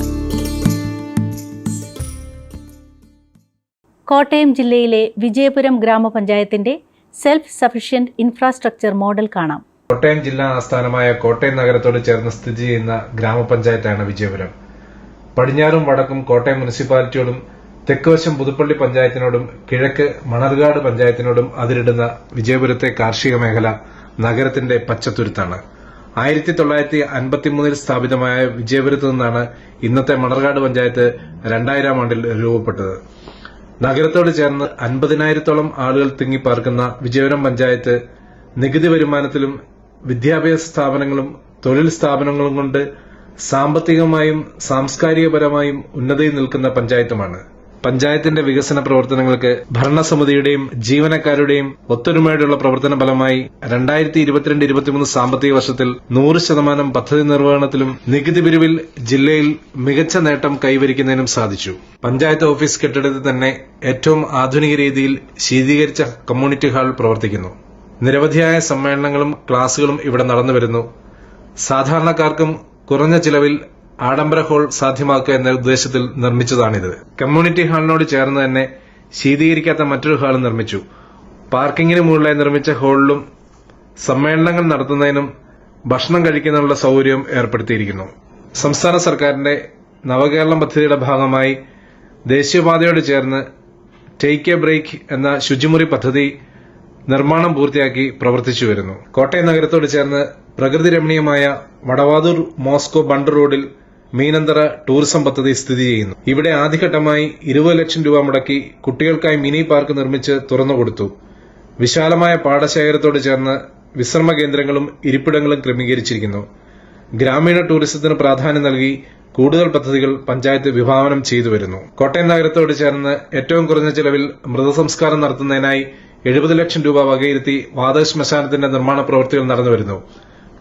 കോട്ടയം ജില്ലയിലെ വിജയപുരം ഗ്രാമപഞ്ചായത്തിന്റെ സെൽഫ് സഫിഷ്യന്റ് ഇൻഫ്രാസ്ട്രക്ചർ മോഡൽ കാണാം. കോട്ടയം ജില്ലാ ആസ്ഥാനമായ കോട്ടയം നഗരത്തോട് ചേർന്ന് സ്ഥിതി ചെയ്യുന്ന ഗ്രാമപഞ്ചായത്താണ് വിജയപുരം. പടിഞ്ഞാറും വടക്കും കോട്ടയം മുനിസിപ്പാലിറ്റിയോടും തെക്കുവശം പുതുപ്പള്ളി പഞ്ചായത്തിനോടും കിഴക്ക് മണർകാട് പഞ്ചായത്തിനോടും അതിരിടുന്ന വിജയപുരത്തെ കാർഷിക മേഖല നഗരത്തിന്റെ പച്ചത്തുരുത്താണ്. 1953 സ്ഥാപിതമായ വിജയപുരത്ത് നിന്നാണ് ഇന്നത്തെ മണർകാട് പഞ്ചായത്ത് 2000 ആണ്ടിൽ രൂപപ്പെട്ടത്. നഗരത്തോട് ചേർന്ന് 50,000-ഓളം ആളുകൾ തിങ്ങിപ്പാർക്കുന്ന വിജയപുരം പഞ്ചായത്ത് നികുതി വരുമാനത്തിലും വിദ്യാഭ്യാസ സ്ഥാപനങ്ങളും തൊഴിൽ സ്ഥാപനങ്ങളും കൊണ്ട് സാമ്പത്തികമായും സാംസ്കാരികപരമായും ഉന്നതിയിൽ നിൽക്കുന്ന പഞ്ചായത്തുമാണ്. പഞ്ചായത്തിന്റെ വികസന പ്രവർത്തനങ്ങൾക്ക് ഭരണസമിതിയുടെയും ജീവനക്കാരുടെയും ഒത്തൊരുമയോടെയുള്ള പ്രവർത്തന ഫലമായി 2022-23 സാമ്പത്തിക വർഷത്തിൽ 100% പദ്ധതി നിർവഹണത്തിലും നികുതി പിരിവിൽ ജില്ലയിൽ മികച്ച നേട്ടം കൈവരിക്കുന്നതിനും സാധിച്ചു. പഞ്ചായത്ത് ഓഫീസ് കെട്ടിടത്തിൽ തന്നെ ഏറ്റവും ആധുനിക രീതിയിൽ ശീതീകരിച്ച കമ്മ്യൂണിറ്റി ഹാൾ പ്രവർത്തിക്കുന്നു. നിരവധിയായ സമ്മേളനങ്ങളും ക്ലാസുകളും ഇവിടെ നടന്നുവരുന്നു. സാധാരണക്കാർക്കും കുറഞ്ഞ ചിലവിൽ ആഡംബര ഹാൾ സാധ്യമാക്കുക എന്ന ഉദ്ദേശത്തിൽ നിർമ്മിച്ചതാണിത്. കമ്മ്യൂണിറ്റി ഹാളിനോട് ചേർന്ന് തന്നെ ശീതീകരിക്കാത്ത മറ്റൊരു ഹാൾ നിർമ്മിച്ചു. പാർക്കിങ്ങിന് മുകളിലായി നിർമ്മിച്ച ഹാളിലും സമ്മേളനങ്ങൾ നടത്തുന്നതിനും ഭക്ഷണം കഴിക്കുന്നതിനുള്ള സൌകര്യവും ഏർപ്പെടുത്തിയിരിക്കുന്നു. സംസ്ഥാന സർക്കാരിന്റെ നവകേരളം പദ്ധതിയുടെ ഭാഗമായി ദേശീയപാതയോട് ചേർന്ന് ടേക്ക് എ ബ്രേക്ക് എന്ന ശുചിമുറി പദ്ധതി നിർമ്മാണം പൂർത്തിയാക്കി പ്രവർത്തിച്ചു വരുന്നു. കോട്ടയം നഗരത്തോട് ചേർന്ന് പ്രകൃതി രമണീയമായ വടവാതൂർ മോസ്കോ ബണ്ട് റോഡിൽ മീനന്തറ ടൂറിസം പദ്ധതി സ്ഥിതി ചെയ്യുന്നു. ഇവിടെ ആദ്യഘട്ടമായി 20 ലക്ഷം രൂപ മുടക്കി കുട്ടികൾക്കായി മിനി പാർക്ക് നിർമ്മിച്ച് തുറന്നുകൊടുത്തു. വിശാലമായ പാടശേഖരത്തോട് ചേർന്ന് വിശ്രമ കേന്ദ്രങ്ങളും ഇരിപ്പിടങ്ങളും ക്രമീകരിച്ചിരിക്കുന്നു. ഗ്രാമീണ ടൂറിസത്തിന് പ്രാധാന്യം നൽകി കൂടുതൽ പദ്ധതികൾ പഞ്ചായത്ത് വിഭാവനം ചെയ്തു വരുന്നു. കോട്ടയം നഗരത്തോട് ചേർന്ന് ഏറ്റവും കുറഞ്ഞ ചെലവിൽ മൃതസംസ്കാരം നടത്തുന്നതിനായി 70 ലക്ഷം രൂപ വകയിരുത്തി വാതക ശ്മശാനത്തിന്റെ നിർമ്മാണ പ്രവൃത്തികൾ നടന്നുവരുന്നു.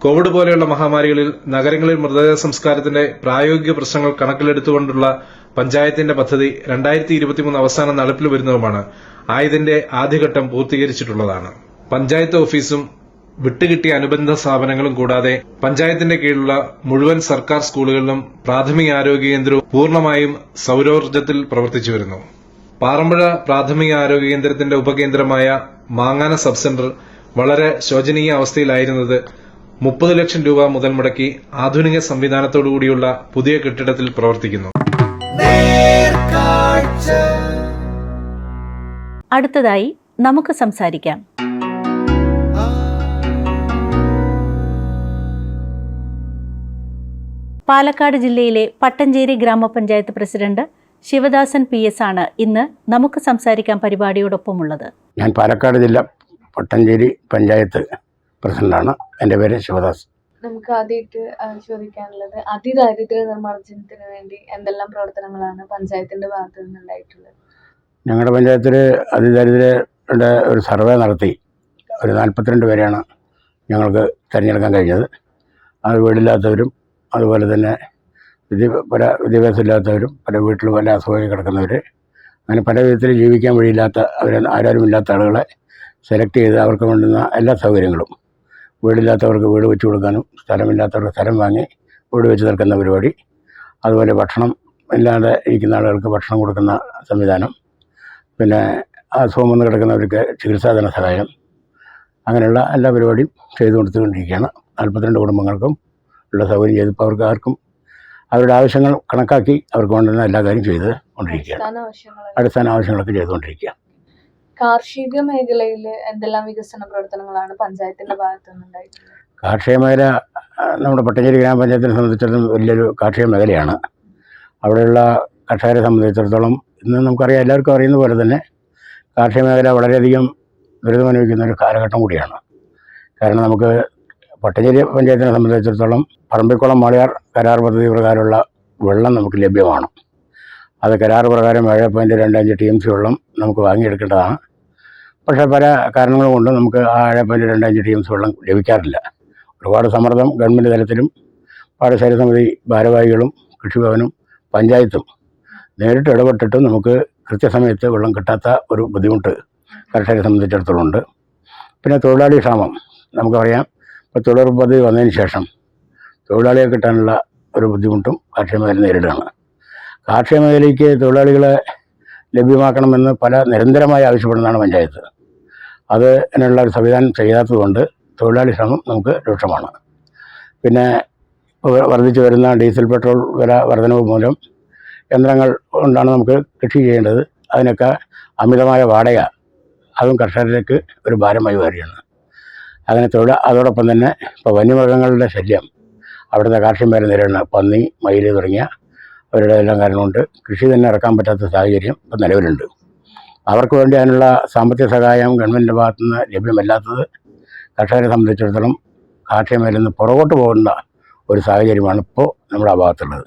കോവിഡ് പോലെയുള്ള മഹാമാരികളിൽ നഗരങ്ങളിൽ മൃതദേഹ സംസ്കാരത്തിന്റെ പ്രായോഗിക പ്രശ്നങ്ങൾ കണക്കിലെടുത്തുകൊണ്ടുള്ള പഞ്ചായത്തിന്റെ പദ്ധതി 2023 അവസാനം നടപ്പിൽ വരുന്നതുമാണ്. ആയതിന്റെ ആദ്യഘട്ടം പൂർത്തീകരിച്ചിട്ടുള്ളതാണ്. പഞ്ചായത്ത് ഓഫീസും വിട്ടുകിട്ടിയ അനുബന്ധ സ്ഥാപനങ്ങളും കൂടാതെ പഞ്ചായത്തിന്റെ കീഴിലുള്ള മുഴുവൻ സർക്കാർ സ്കൂളുകളിലും പ്രാഥമിക ആരോഗ്യ കേന്ദ്രവും പൂർണ്ണമായും സൌരോർജ്ജത്തിൽ പ്രവർത്തിച്ചു വരുന്നു. പാറമ്പുഴ പ്രാഥമിക ആരോഗ്യ കേന്ദ്രത്തിന്റെ ഉപകേന്ദ്രമായ മാങ്ങാന സബ് സെന്റർ വളരെ ശോചനീയ അവസ്ഥയിലായിരുന്നത് 30 ലക്ഷം രൂപ മുതൽ മുടക്കി ആധുനിക സംവിധാനത്തോടുകൂടിയുള്ള പുതിയ കെട്ടിടത്തിൽ പ്രവർത്തിക്കുന്നു. അടുത്തതായി നമുക്ക് സംസാരിക്കാം. പാലക്കാട് ജില്ലയിലെ പട്ടഞ്ചേരി ഗ്രാമപഞ്ചായത്ത് പ്രസിഡന്റ് ശിവദാസൻ PS ആണ് ഇന്ന് നമുക്ക് സംസാരിക്കാൻ പരിപാടിയോടൊപ്പമുള്ളത്. ഞാൻ പാലക്കാട് ജില്ല പട്ടഞ്ചേരി പഞ്ചായത്ത് പ്രസിഡന്റാണ്. എൻ്റെ പേര് ശിവദാസ്. നമുക്ക് ആദ്യമായിട്ട് ചോദിക്കാനുള്ളത്, അതിദാരിദ്ര്യ നിർമ്മാർജ്ജനത്തിന് വേണ്ടി എന്തെല്ലാം പ്രവർത്തനങ്ങളാണ് പഞ്ചായത്തിന്റെ ഭാഗത്ത് നിന്നുണ്ടായിട്ടുള്ളത്? ഞങ്ങളുടെ പഞ്ചായത്തിൽ അതിദാരിദ്ര്യയുടെ ഒരു സർവേ നടത്തി ഒരു 42 പേരെയാണ് ഞങ്ങൾക്ക് തിരഞ്ഞെടുക്കാൻ കഴിഞ്ഞത്. അത് വീടില്ലാത്തവരും അതുപോലെ തന്നെ വിദ്യാഭ്യാസം ഇല്ലാത്തവരും പല വീട്ടിൽ പല അസുഖമായി കിടക്കുന്നവർ, അങ്ങനെ പല വിധത്തിൽ ജീവിക്കാൻ വഴിയില്ലാത്ത ആരാരുമില്ലാത്ത ആളുകളെ സെലക്ട് ചെയ്ത് അവർക്ക് വേണ്ടുന്ന എല്ലാ സൗകര്യങ്ങളും, വീടില്ലാത്തവർക്ക് വീട് വെച്ച് കൊടുക്കാനും സ്ഥലമില്ലാത്തവർക്ക് സ്ഥലം വാങ്ങി വീട് വെച്ച് തീർക്കുന്ന പരിപാടി, അതുപോലെ ഭക്ഷണം ഇല്ലാതെ ഇരിക്കുന്ന ആളുകൾക്ക് ഭക്ഷണം കൊടുക്കുന്ന സംവിധാനം, പിന്നെ അസുഖം വന്ന് കിടക്കുന്നവർക്ക് ചികിത്സാധന സഹായം, അങ്ങനെയുള്ള എല്ലാ പരിപാടിയും ചെയ്തു കൊടുത്തുകൊണ്ടിരിക്കുകയാണ്. 42 കുടുംബങ്ങൾക്കും ഉള്ള സൗകര്യം ചെയ്തപ്പോൾ അവർക്ക് ആർക്കും അവരുടെ ആവശ്യങ്ങൾ കണക്കാക്കി അവർക്ക് വേണ്ടുന്ന എല്ലാ കാര്യം ചെയ്ത് കൊണ്ടിരിക്കുകയാണ്. അടിസ്ഥാന ആവശ്യങ്ങളൊക്കെ ചെയ്തുകൊണ്ടിരിക്കുക. കാർഷിക മേഖലയിൽ എന്തെല്ലാം വികസന പ്രവർത്തനങ്ങളാണ് പഞ്ചായത്തിന്റെ ഭാഗത്തു നിന്നുണ്ടായിട്ടുള്ളത്? കാർഷിക മേഖല നമ്മുടെ പട്ടഞ്ചേരി ഗ്രാമപഞ്ചായത്തിനെ സംബന്ധിച്ചിടത്തോളം വലിയൊരു കാർഷിക മേഖലയാണ്. അവിടെയുള്ള കർഷകരെ സംബന്ധിച്ചിടത്തോളം ഇന്ന് നമുക്കറിയാം, എല്ലാവർക്കും അറിയുന്ന പോലെ തന്നെ കാർഷിക മേഖല വളരെയധികം ദുരിതമനുഭവിക്കുന്ന ഒരു കാലഘട്ടം കൂടിയാണ്. കാരണം നമുക്ക് പട്ടഞ്ചേരി പഞ്ചായത്തിനെ സംബന്ധിച്ചിടത്തോളം പറമ്പിക്കുളം മാളിയാർ കരാർ പദ്ധതി പ്രകാരമുള്ള വെള്ളം നമുക്ക് ലഭ്യമാണ്. അത് കരാർ പ്രകാരം 7.25 TMC വെള്ളം നമുക്ക് വാങ്ങിയെടുക്കേണ്ടതാണ്. പക്ഷേ പല കാരണങ്ങൾ കൊണ്ട് നമുക്ക് ആ 7.25 TMC വെള്ളം ലഭിക്കാറില്ല. ഒരുപാട് സമ്മർദ്ദം ഗവൺമെൻറ് തലത്തിലും പാടശേഖര സമിതി ഭാരവാഹികളും കൃഷിഭവനും പഞ്ചായത്തും നേരിട്ട് ഇടപെട്ടിട്ടും നമുക്ക് കൃത്യസമയത്ത് വെള്ളം കിട്ടാത്ത ഒരു ബുദ്ധിമുട്ട് കർഷകരെ സംബന്ധിച്ചിടത്തോളം ഉണ്ട്. പിന്നെ തൊഴിലാളി ക്ഷാമം നമുക്കറിയാം. ഇപ്പോൾ തൊഴിലുറപ്പ് പദ്ധതി വന്നതിന് ശേഷം തൊഴിലാളിയെ കിട്ടാനുള്ള ഒരു ബുദ്ധിമുട്ടും കാർഷിക മേഖല നേരിടുകയാണ്. കാർഷിക മേഖലയ്ക്ക് തൊഴിലാളികളെ ലഭ്യമാക്കണമെന്ന് നിരന്തരമായി ആവശ്യപ്പെടുന്നതാണ് പഞ്ചായത്ത്. അതിനുള്ള ഒരു സംവിധാനം ചെയ്യാത്തതുകൊണ്ട് തൊഴിലാളി ക്ഷാമം നമുക്ക് രൂക്ഷമാണ്. പിന്നെ വർദ്ധിച്ചു വരുന്ന ഡീസൽ പെട്രോൾ വില വർധനവ് മൂലം യന്ത്രങ്ങൾ കൊണ്ടാണ് നമുക്ക് കൃഷി ചെയ്യേണ്ടത്. അതിനൊക്കെ അമിതമായ വാടക അതും കർഷകരിലേക്ക് ഒരു ഭാരമായി വരികയാണ്. അങ്ങനെ അതോടൊപ്പം തന്നെ ഇപ്പോൾ വന്യമൃഗങ്ങളുടെ ശല്യം അവിടുത്തെ കാർഷിക മേഖല നേരിടുന്ന പന്നി, മയിൽ തുടങ്ങിയ അവരുടെ എല്ലാം കാരണം കൊണ്ട് കൃഷി തന്നെ ഇറക്കാൻ പറ്റാത്ത സാഹചര്യം ഇപ്പോൾ നിലവിലുണ്ട്. അവർക്ക് വേണ്ടി അതിനുള്ള സാമ്പത്തിക സഹായം ഗവൺമെൻറ്റിൻ്റെ ഭാഗത്തു നിന്ന് ലഭ്യമല്ലാത്തത് കർഷകരെ സംബന്ധിച്ചിടത്തോളം കാർഷിക മേഖലയിൽ നിന്ന് പുറകോട്ട് പോകേണ്ട ഒരു സാഹചര്യമാണ് ഇപ്പോൾ നമ്മുടെ ആ ഭാഗത്തുള്ളത്.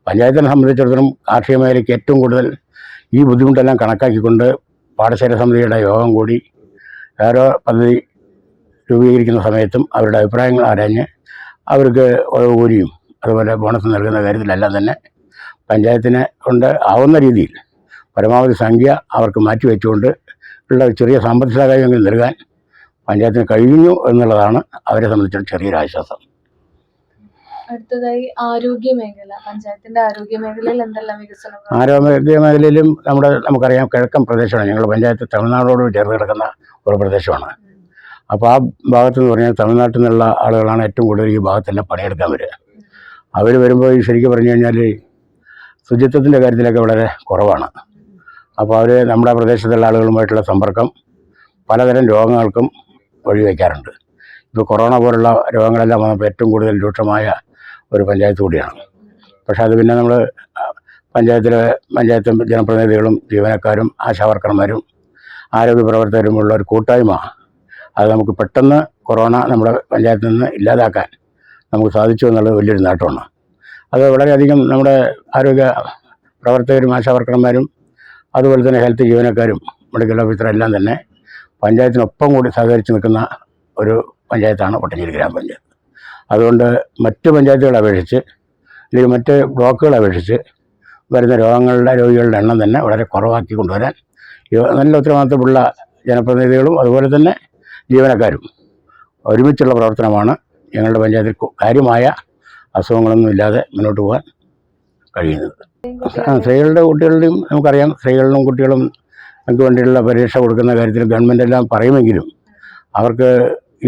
പഞ്ചായത്തിനെ സംബന്ധിച്ചിടത്തോളം കാർഷിക മേഖലയ്ക്ക് ഏറ്റവും കൂടുതൽ ഈ ബുദ്ധിമുട്ടെല്ലാം കണക്കാക്കിക്കൊണ്ട് പാടശേഖര സമിതിയുടെ യോഗം കൂടി ഓരോ പദ്ധതി രൂപീകരിക്കുന്ന സമയത്തും അവരുടെ അഭിപ്രായങ്ങൾ ആരാഞ്ഞ് അവർക്ക് കൂലിയും അതുപോലെ ബോണസ് നൽകുന്ന കാര്യത്തിലെല്ലാം തന്നെ പഞ്ചായത്തിനെ കൊണ്ട് ആവുന്ന രീതിയിൽ പരമാവധി സംഖ്യ അവർക്ക് മാറ്റിവെച്ചുകൊണ്ട് ഉള്ള ചെറിയ സാമ്പത്തിക സഹായമെങ്കിലും നൽകാൻ പഞ്ചായത്തിന് കഴിഞ്ഞു എന്നുള്ളതാണ് അവരെ സംബന്ധിച്ചുള്ള ചെറിയൊരു ആശ്വാസം. അടുത്തതായി ആരോഗ്യ മേഖല, പഞ്ചായത്തിന്റെ ആരോഗ്യ മേഖലയിൽ എന്തെല്ലാം വികസനങ്ങൾ? ആരോഗ്യ മേഖലയിലും നമുക്കറിയാം കിഴക്കൻ പ്രദേശമാണ്. ഞങ്ങളുടെ പഞ്ചായത്ത് തമിഴ്നാടോട് ചേർന്ന് കിടക്കുന്ന ഒരു പ്രദേശമാണ്. അപ്പോൾ ആ ഭാഗത്ത് എന്ന് പറഞ്ഞാൽ തമിഴ്നാട്ടിൽ നിന്നുള്ള ആളുകളാണ് ഏറ്റവും കൂടുതൽ ഈ ഭാഗത്തെല്ലാം പണിയെടുക്കാൻ വരിക. അവർ വരുമ്പോൾ ഈ ശരിക്കും പറഞ്ഞു കഴിഞ്ഞാൽ ശുചിത്വത്തിൻ്റെ കാര്യത്തിലൊക്കെ വളരെ കുറവാണ്. അപ്പോൾ അവർ നമ്മുടെ പ്രദേശത്തുള്ള ആളുകളുമായിട്ടുള്ള സമ്പർക്കം പലതരം രോഗങ്ങൾക്കും വഴിവെക്കാറുണ്ട്. ഇപ്പോൾ കൊറോണ പോലുള്ള രോഗങ്ങളെല്ലാം വന്നപ്പോൾ ഏറ്റവും കൂടുതൽ രൂക്ഷമായ ഒരു പഞ്ചായത്ത് കൂടിയാണ്. പക്ഷേ അത് പിന്നെ നമ്മൾ പഞ്ചായത്തും ജനപ്രതിനിധികളും ജീവനക്കാരും ആശാവർക്കർമാരും ആരോഗ്യ പ്രവർത്തകരുമുള്ള ഒരു കൂട്ടായ്മ, അത് നമുക്ക് പെട്ടെന്ന് കൊറോണ നമ്മുടെ പഞ്ചായത്തിൽ നിന്ന് ഇല്ലാതാക്കാൻ നമുക്ക് സാധിച്ചു എന്നുള്ളത് വലിയൊരു നേട്ടമാണ്. അത് വളരെയധികം നമ്മുടെ ആരോഗ്യ പ്രവർത്തകരും ആശാവർക്കർമാരും അതുപോലെ തന്നെ ഹെൽത്ത് ജീവനക്കാരും മെഡിക്കൽ ഓഫീസറും എല്ലാം തന്നെ പഞ്ചായത്തിനൊപ്പം കൂടി സഹകരിച്ച് നിൽക്കുന്ന ഒരു പഞ്ചായത്താണ് പൊട്ടഞ്ചേരി ഗ്രാമപഞ്ചായത്ത്. അതുകൊണ്ട് മറ്റ് പഞ്ചായത്തുകളെ അപേക്ഷിച്ച് അല്ലെങ്കിൽ മറ്റ് ബ്ലോക്കുകളെ അപേക്ഷിച്ച് വരുന്ന രോഗികളുടെ എണ്ണം തന്നെ വളരെ കുറവാക്കി കൊണ്ടുവരാൻ നല്ല ഉത്തരവാദിത്തമുള്ള ജനപ്രതിനിധികളും അതുപോലെ തന്നെ ജീവനക്കാരും ഒരുമിച്ചുള്ള പ്രവർത്തനമാണ് ഞങ്ങളുടെ പഞ്ചായത്തിൽ കാര്യമായ അസുഖങ്ങളൊന്നും ഇല്ലാതെ മുന്നോട്ട് പോകാൻ കഴിയുന്നത്. സ്ത്രീകളുടെ കുട്ടികളുടെയും നമുക്കറിയാം, സ്ത്രീകളിലും കുട്ടികളും നമുക്ക് വേണ്ടിയുള്ള പരീക്ഷ കൊടുക്കുന്ന കാര്യത്തിൽ ഗവൺമെൻറ് എല്ലാം പറയുമെങ്കിലും അവർക്ക്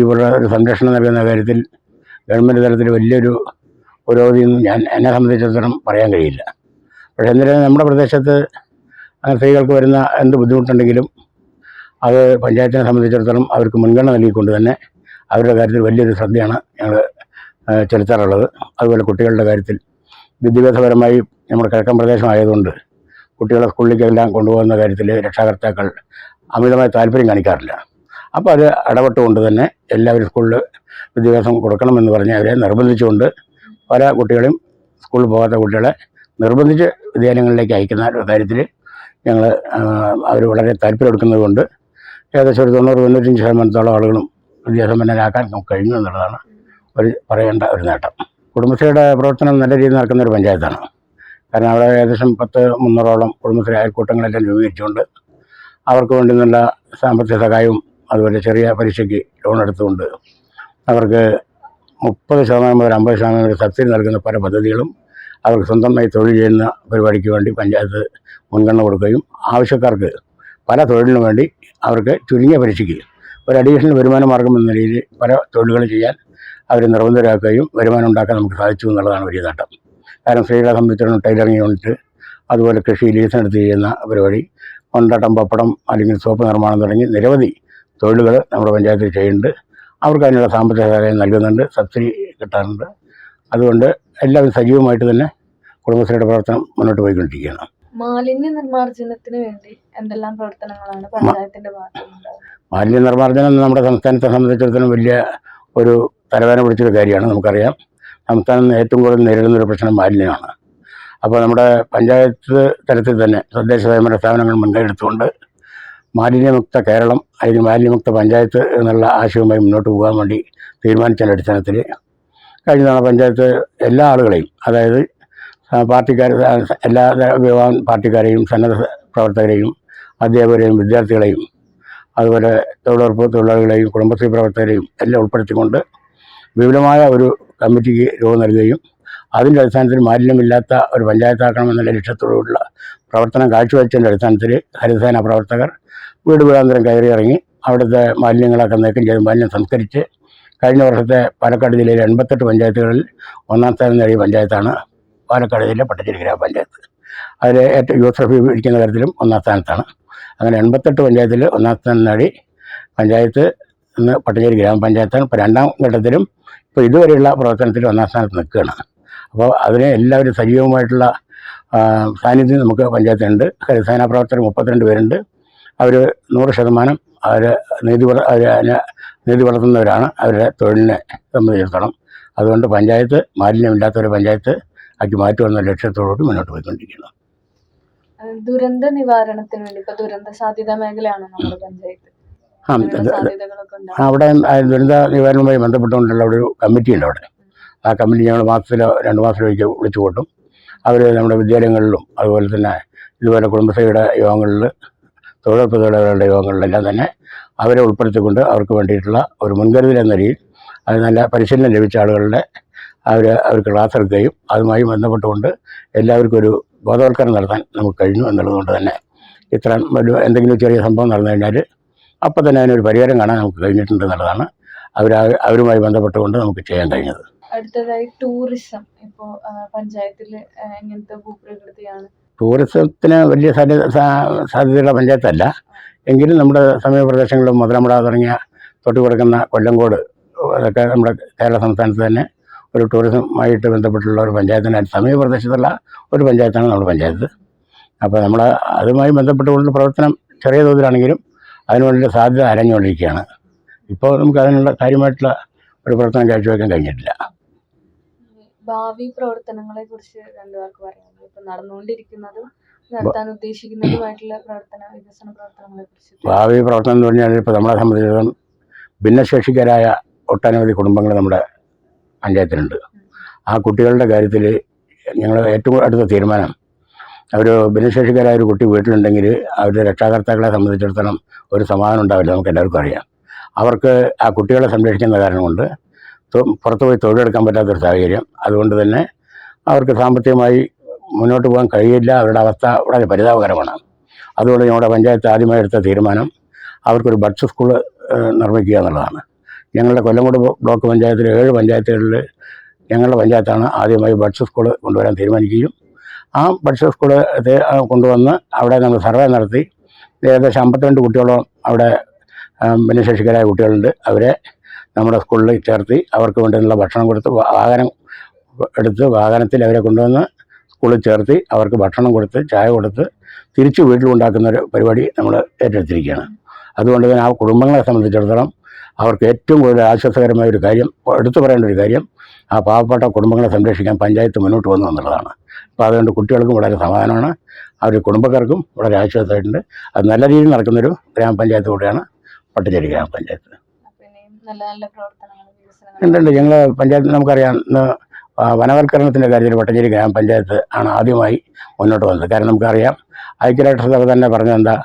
ഇവിടെ ഒരു സംരക്ഷണം നൽകുന്ന കാര്യത്തിൽ ഗവൺമെൻറ് തലത്തിൽ വലിയൊരു പുരോഗതിയൊന്നും എന്നെ സംബന്ധിച്ചിടത്തോളം പറയാൻ കഴിയില്ല. പക്ഷേ എന്നിരുന്നാലും നമ്മുടെ പ്രദേശത്ത് സ്ത്രീകൾക്ക് വരുന്ന എന്ത് ബുദ്ധിമുട്ടുണ്ടെങ്കിലും അത് പഞ്ചായത്തിനെ സംബന്ധിച്ചിടത്തോളം അവർക്ക് മുൻഗണന നൽകിക്കൊണ്ട് തന്നെ അവരുടെ കാര്യത്തിൽ വലിയൊരു ശ്രദ്ധയാണ് ഞങ്ങൾ ചെലുത്താറുള്ളത്. അതുപോലെ കുട്ടികളുടെ കാര്യത്തിൽ വിദ്യാഭ്യാസപരമായി നമ്മുടെ കിഴക്കൻ പ്രദേശമായതുകൊണ്ട് കുട്ടികളെ സ്കൂളിലേക്കെല്ലാം കൊണ്ടുപോകുന്ന കാര്യത്തിൽ രക്ഷാകർത്താക്കൾ അമിതമായ താല്പര്യം കാണിക്കാറില്ല. അപ്പോൾ അത് ഇടപെട്ടുകൊണ്ട് തന്നെ എല്ലാവരും സ്കൂളിൽ വിദ്യാഭ്യാസം കൊടുക്കണമെന്ന് പറഞ്ഞ് അവരെ നിർബന്ധിച്ചുകൊണ്ട് പല കുട്ടികളെയും സ്കൂളിൽ പോകാത്ത കുട്ടികളെ നിർബന്ധിച്ച് വിദ്യാലയങ്ങളിലേക്ക് അയക്കുന്ന ഒരു കാര്യത്തിൽ ഞങ്ങൾ അവർ വളരെ താല്പര്യം എടുക്കുന്നത് കൊണ്ട് ഏകദേശം ഒരു 90-95% ആളുകളും വിദ്യാസമ്പന്നരാക്കാൻ നമുക്ക് കഴിഞ്ഞു എന്നുള്ളതാണ് പറയേണ്ട ഒരു നേട്ടം. കുടുംബശ്രീയുടെ പ്രവർത്തനം നല്ല രീതിയിൽ നടക്കുന്ന ഒരു പഞ്ചായത്താണ്. കാരണം അവിടെ ഏകദേശം 300ഓളം കുടുംബശ്രീ അയൽക്കൂട്ടങ്ങളെല്ലാം രൂപീകരിച്ചുകൊണ്ട് അവർക്ക് വേണ്ടി നല്ല സാമ്പത്തിക സഹായവും അതുപോലെ ചെറിയ പലിശയ്ക്ക് ലോൺ എടുത്തുകൊണ്ട് അവർക്ക് 30% മുതൽ 50% വരെ സബ്സിഡി നൽകുന്ന പല പദ്ധതികളും അവർക്ക് സ്വന്തമായി തൊഴിൽ ചെയ്യുന്ന പരിപാടിക്ക് വേണ്ടി പഞ്ചായത്ത് മുൻഗണന കൊടുക്കുകയും ആവശ്യക്കാർക്ക് പല തൊഴിലിനു വേണ്ടി അവർക്ക് ചുരുങ്ങിയ പലിശയ്ക്ക് ഒരു അഡീഷണൽ വരുമാന മാർഗം എന്ന രീതിയിൽ പല തൊഴിലുകൾ ചെയ്യാൻ അവർ നിർബന്ധരാക്കുകയും വരുമാനം ഉണ്ടാക്കാൻ നമുക്ക് സാധിച്ചു എന്നുള്ളതാണ് വലിയ നേട്ടം. കാരണം സ്ത്രീകളെ സംബന്ധിച്ചിടത്തോളം ടൈലറിങ് യൂണിറ്റ്, അതുപോലെ കൃഷി ലീസിനെടുത്ത് ചെയ്യുന്ന പരിപാടി, കൊണ്ടാട്ടം, പപ്പടം അല്ലെങ്കിൽ സോപ്പ് നിർമ്മാണം തുടങ്ങി നിരവധി തൊഴിലുകൾ നമ്മുടെ പഞ്ചായത്തിൽ ചെയ്യുന്നുണ്ട്. അവർക്ക് അതിനുള്ള സാമ്പത്തിക സഹായം നൽകുന്നുണ്ട്, സബ്സിഡി കിട്ടാറുണ്ട്. അതുകൊണ്ട് എല്ലാവരും സജീവമായിട്ട് തന്നെ കുടുംബശ്രീയുടെ പ്രവർത്തനം മുന്നോട്ട് പോയിക്കൊണ്ടിരിക്കുകയാണ്. മാലിന്യ നിർമ്മാർജ്ജനത്തിന് വേണ്ടി എന്തെല്ലാം പ്രവർത്തനങ്ങളാണ് പഞ്ചായത്തിന്റെ ഭാഗത്തുനിന്നുണ്ടാവുക? മാലിന്യ നിർമ്മാർജ്ജനം നമ്മുടെ സംസ്ഥാനത്തെ സംബന്ധിച്ചിടത്തോളം വലിയ ഒരു തലവേദന പിടിച്ചൊരു കാര്യമാണ്. നമുക്കറിയാം, സംസ്ഥാനം ഏറ്റവും കൂടുതൽ നേരിടുന്നൊരു പ്രശ്നം മാലിന്യമാണ്. അപ്പോൾ നമ്മുടെ പഞ്ചായത്ത് തലത്തിൽ തന്നെ തദ്ദേശ സ്വയംഭരണ സ്ഥാപനങ്ങൾ മുൻകൈയെടുത്തുകൊണ്ട് മാലിന്യമുക്ത കേരളം അല്ലെങ്കിൽ മാലിന്യമുക്ത പഞ്ചായത്ത് എന്നുള്ള ആശയവുമായി മുന്നോട്ട് പോകാൻ വേണ്ടി തീരുമാനിച്ചതിൻ്റെ അടിസ്ഥാനത്തിൽ കഴിഞ്ഞ തവണ പഞ്ചായത്ത് എല്ലാ ആളുകളെയും, അതായത് എല്ലാ വിഭാഗം പാർട്ടിക്കാരെയും സന്നദ്ധ പ്രവർത്തകരെയും അധ്യാപകരെയും വിദ്യാർത്ഥികളെയും അതുപോലെ തൊഴിലുറപ്പ് തൊഴിലാളികളെയും കുടുംബശ്രീ പ്രവർത്തകരെയും എല്ലാം ഉൾപ്പെടുത്തിക്കൊണ്ട് വിപുലമായ ഒരു കമ്മിറ്റിക്ക് രൂപം നൽകുകയും അതിൻ്റെ അടിസ്ഥാനത്തിൽ മാലിന്യമില്ലാത്ത ഒരു പഞ്ചായത്താക്കണമെന്നുള്ള ലക്ഷ്യത്തോടുള്ള പ്രവർത്തനം കാഴ്ചവെച്ചതിൻ്റെ അടിസ്ഥാനത്തിൽ ഹരിതസേന പ്രവർത്തകർ വീട് വീടാന്തരം കയറി ഇറങ്ങി അവിടുത്തെ മാലിന്യങ്ങളൊക്കെ നീക്കം ചെയ്ത് മാലിന്യം സംസ്കരിച്ച് കഴിഞ്ഞ വർഷത്തെ പാലക്കാട് ജില്ലയിലെ 88 പഞ്ചായത്തുകളിൽ 1ാം സ്ഥാനം നേടിയ പഞ്ചായത്താണ് പാലക്കാട് ജില്ല പൊട്ടഞ്ചേരി ഗ്രാമപഞ്ചായത്ത്. അതിൽ ഏറ്റവും യൂസർഫി പിടിക്കുന്ന കാര്യത്തിലും 1ാം സ്ഥാനത്താണ്. അങ്ങനെ 88 പഞ്ചായത്തിൽ 1ാം സ്ഥാനം നേടി പഞ്ചായത്ത് ഇന്ന് പൊട്ടഞ്ചേരി ഗ്രാമപഞ്ചായത്താണ്. ഇപ്പോൾ 2ാം ഘട്ടത്തിലും ഇപ്പോൾ ഇതുവരെയുള്ള പ്രവർത്തനത്തിൽ 1ാം സ്ഥാനത്ത് നിൽക്കുകയാണ്. അപ്പോൾ അതിന് എല്ലാവരും സജീവമായിട്ടുള്ള സാന്നിധ്യം നമുക്ക് പഞ്ചായത്തിനുണ്ട്. ഹരിതസേനാ പ്രവർത്തകർ 32 പേരുണ്ട്. അവർ 100% അവർ നീതി വളർത്തുന്നവരാണ് അവരുടെ തൊഴിലിനെ സംബന്ധിച്ചിടത്തോളം. അതുകൊണ്ട് പഞ്ചായത്ത് മാലിന്യമില്ലാത്തൊരു പഞ്ചായത്ത് ആക്കി മാറ്റുമെന്ന ലക്ഷ്യത്തോടുകൂടി മുന്നോട്ട് പോയിക്കൊണ്ടിരിക്കുന്നു. ദുരന്ത നിവാരണത്തിന് വേണ്ടി ഇപ്പൊ ദുരന്ത സാധ്യതാ മേഖലയാണ് നമ്മുടെ പഞ്ചായത്ത്. സാധ്യതകളൊക്കെ ഉണ്ട്. അവിടെ ദുരന്ത നിവാരണവുമായി ബന്ധപ്പെട്ടുകൊണ്ടുള്ള ഒരു കമ്മിറ്റിയുണ്ട് അവിടെ. ആ കമ്മിറ്റി ഞങ്ങൾ മാസത്തിലോ 2 മാസത്തിലൊരിക്കൽ വിളിച്ചു കൂട്ടും. അവർ നമ്മുടെ വിദ്യാലയങ്ങളിലും അതുപോലെ തന്നെ ഇതുപോലെ കുടുംബശ്രീയുടെ യോഗങ്ങളിൽ, തൊഴിലുറപ്പ് തൊഴിലാളികളുടെ യോഗങ്ങളിലെല്ലാം തന്നെ അവരെ ഉൾപ്പെടുത്തിക്കൊണ്ട് അവർക്ക് വേണ്ടിയിട്ടുള്ള ഒരു മുൻകരുതൽ എന്ന രീതിയിൽ അത് നല്ല പരിശീലനം ലഭിച്ച ആളുകളുടെ അവർക്ക് ക്ലാസ് എടുക്കുകയും അതുമായി ബന്ധപ്പെട്ടുകൊണ്ട് എല്ലാവർക്കും ഒരു ബോധവൽക്കരണം നടത്താൻ നമുക്ക് കഴിഞ്ഞു എന്നുള്ളതുകൊണ്ട് തന്നെ ഇത്ര വലിയ എന്തെങ്കിലും ചെറിയ സംഭവം നടന്നു കഴിഞ്ഞാൽ അപ്പം തന്നെ അതിനൊരു പരിഹാരം കാണാൻ നമുക്ക് കഴിഞ്ഞിട്ടുണ്ട് എന്നുള്ളതാണ് അവരുമായി ബന്ധപ്പെട്ടുകൊണ്ട് നമുക്ക് ചെയ്യാൻ കഴിഞ്ഞത്. അടുത്തതായി ടൂറിസം ഇപ്പോൾ പഞ്ചായത്തിൽ എങ്ങനത്തെ ഭൂപ്രകൃതിയാണ്? ടൂറിസത്തിന് വലിയ സാധ്യതയുള്ള പഞ്ചായത്തല്ല എങ്കിലും നമ്മുടെ സമീപപ്രദേശങ്ങളിലും മുതലമട തുടങ്ങിയ തൊട്ട് കിടക്കുന്ന കൊല്ലങ്കോട് അതൊക്കെ നമ്മുടെ കേരള സംസ്ഥാനത്ത് തന്നെ ഒരു ടൂറിസവുമായിട്ട് ബന്ധപ്പെട്ടുള്ള ഒരു പഞ്ചായത്തിൻ്റെ സമീപപ്രദേശത്തുള്ള ഒരു പഞ്ചായത്താണ് നമ്മുടെ പഞ്ചായത്ത്. അപ്പോൾ നമ്മൾ അതുമായി ബന്ധപ്പെട്ടുകൊണ്ടുള്ള പ്രവർത്തനം ചെറിയ തോതിലാണെങ്കിലും അതിനുവേണ്ടി സാധ്യത അരഞ്ഞുകൊണ്ടിരിക്കുകയാണ്. ഇപ്പോൾ നമുക്ക് അതിനുള്ള കാര്യമായിട്ടുള്ള ഒരു പ്രവർത്തനം കാഴ്ചവെക്കാൻ കഴിഞ്ഞിട്ടില്ല. ഭാവി പ്രവർത്തനങ്ങളെ കുറിച്ച് 2 വാക്ക് പറയാം. ഇപ്പൊ നടന്നുകൊണ്ടിരിക്കുന്നതും നടത്താൻ ഉദ്ദേശിക്കുന്നതുമായിട്ടുള്ള വികസന പ്രവർത്തനങ്ങളെ കുറിച്ച്. ഭാവി പ്രവർത്തനം എന്ന് പറഞ്ഞാൽ ഇപ്പോൾ നമ്മളെ സംബന്ധിച്ചിടത്തോളം ഭിന്നശേഷിക്കാരായ ഒട്ടനവധി കുടുംബങ്ങൾ നമ്മുടെ പഞ്ചായത്തിലുണ്ട്. ആ കുട്ടികളുടെ കാര്യത്തിൽ ഞങ്ങൾ ഏറ്റവും അടുത്ത തീരുമാനം, ഒരു ഭിന്നശേഷിക്കാരായ ഒരു കുട്ടി വീട്ടിലുണ്ടെങ്കിൽ അവരുടെ രക്ഷാകർത്താക്കളെ സംബന്ധിച്ചിടത്തോളം ഒരു സമാധാനം ഉണ്ടാവില്ല. നമുക്ക് എല്ലാവർക്കും അറിയാം. അവർക്ക് ആ കുട്ടികളെ സംരക്ഷിക്കുന്ന കാരണം കൊണ്ട് പുറത്തു പോയി തൊഴിലെടുക്കാൻ പറ്റാത്തൊരു സാഹചര്യം. അതുകൊണ്ട് തന്നെ അവർക്ക് സാമ്പത്തികമായി മുന്നോട്ട് പോകാൻ കഴിയില്ല. അവരുടെ അവസ്ഥ വളരെ പരിതാപകരമാണ്. അതുകൊണ്ട് ഞങ്ങളുടെ പഞ്ചായത്ത് ആദ്യമായി എടുത്ത തീരുമാനം അവർക്കൊരു ബഡ്സ് സ്കൂൾ നിർമ്മിക്കുക എന്നുള്ളതാണ്. ഞങ്ങളുടെ കൊല്ലങ്കോട് ബ്ലോക്ക് പഞ്ചായത്തിലെ 7 പഞ്ചായത്തുകളിൽ ഞങ്ങളുടെ പഞ്ചായത്താണ് ആദ്യമായി ബഡ്സ് സ്കൂൾ കൊണ്ടുവരാൻ തീരുമാനിക്കുകയും ആ ബഡ്സ് സ്കൂൾ കൊണ്ടുവന്ന് അവിടെ നമ്മൾ സർവേ നടത്തി ഏകദേശം 52 കുട്ടികളോളം അവിടെ ഭിന്നശേഷിക്കാരായ കുട്ടികളുണ്ട്. അവരെ നമ്മുടെ സ്കൂളിൽ ചേർത്തി അവർക്ക് വേണ്ടിയുള്ള ഭക്ഷണം കൊടുത്ത് വാഹനത്തിൽ അവരെ കൊണ്ടുവന്ന് സ്കൂളിൽ ചേർത്തി അവർക്ക് ഭക്ഷണം കൊടുത്ത് ചായ കൊടുത്ത് തിരിച്ച് വീട്ടിലുണ്ടാക്കുന്ന ഒരു പരിപാടി നമ്മൾ ഏറ്റെടുത്തിരിക്കുകയാണ്. അതുകൊണ്ട് തന്നെ ആ കുടുംബങ്ങളെ സംബന്ധിച്ചിടത്തോളം അവർക്ക് ഏറ്റവും കൂടുതൽ ആശ്വാസകരമായ ഒരു കാര്യം, എടുത്തു പറയേണ്ട ഒരു കാര്യം, ആ പാവപ്പെട്ട കുടുംബങ്ങളെ സംരക്ഷിക്കാൻ പഞ്ചായത്ത് മുന്നോട്ട് വന്നു എന്നുള്ളതാണ്. അപ്പോൾ അതുകൊണ്ട് കുട്ടികൾക്കും വളരെ സമാധാനമാണ്, അവർ കുടുംബക്കാർക്കും വളരെ ആശ്വാസമായിട്ടുണ്ട്. അത് നല്ല രീതിയിൽ നടക്കുന്നൊരു ഗ്രാമപഞ്ചായത്ത് കൂടെയാണ് പട്ടിശ്ശേരി ഗ്രാമപഞ്ചായത്ത്. ഉണ്ട്. ഞങ്ങൾ പഞ്ചായത്ത് നമുക്കറിയാം, വനവൽക്കരണത്തിൻ്റെ കാര്യത്തിൽ പട്ടഞ്ചേരി ഗ്രാമപഞ്ചായത്ത് ആണ് ആദ്യമായി മുന്നോട്ട് വന്നത്. കാരണം നമുക്കറിയാം ഐക്യരാഷ്ട്രസഭ തന്നെ പറഞ്ഞതെന്താ,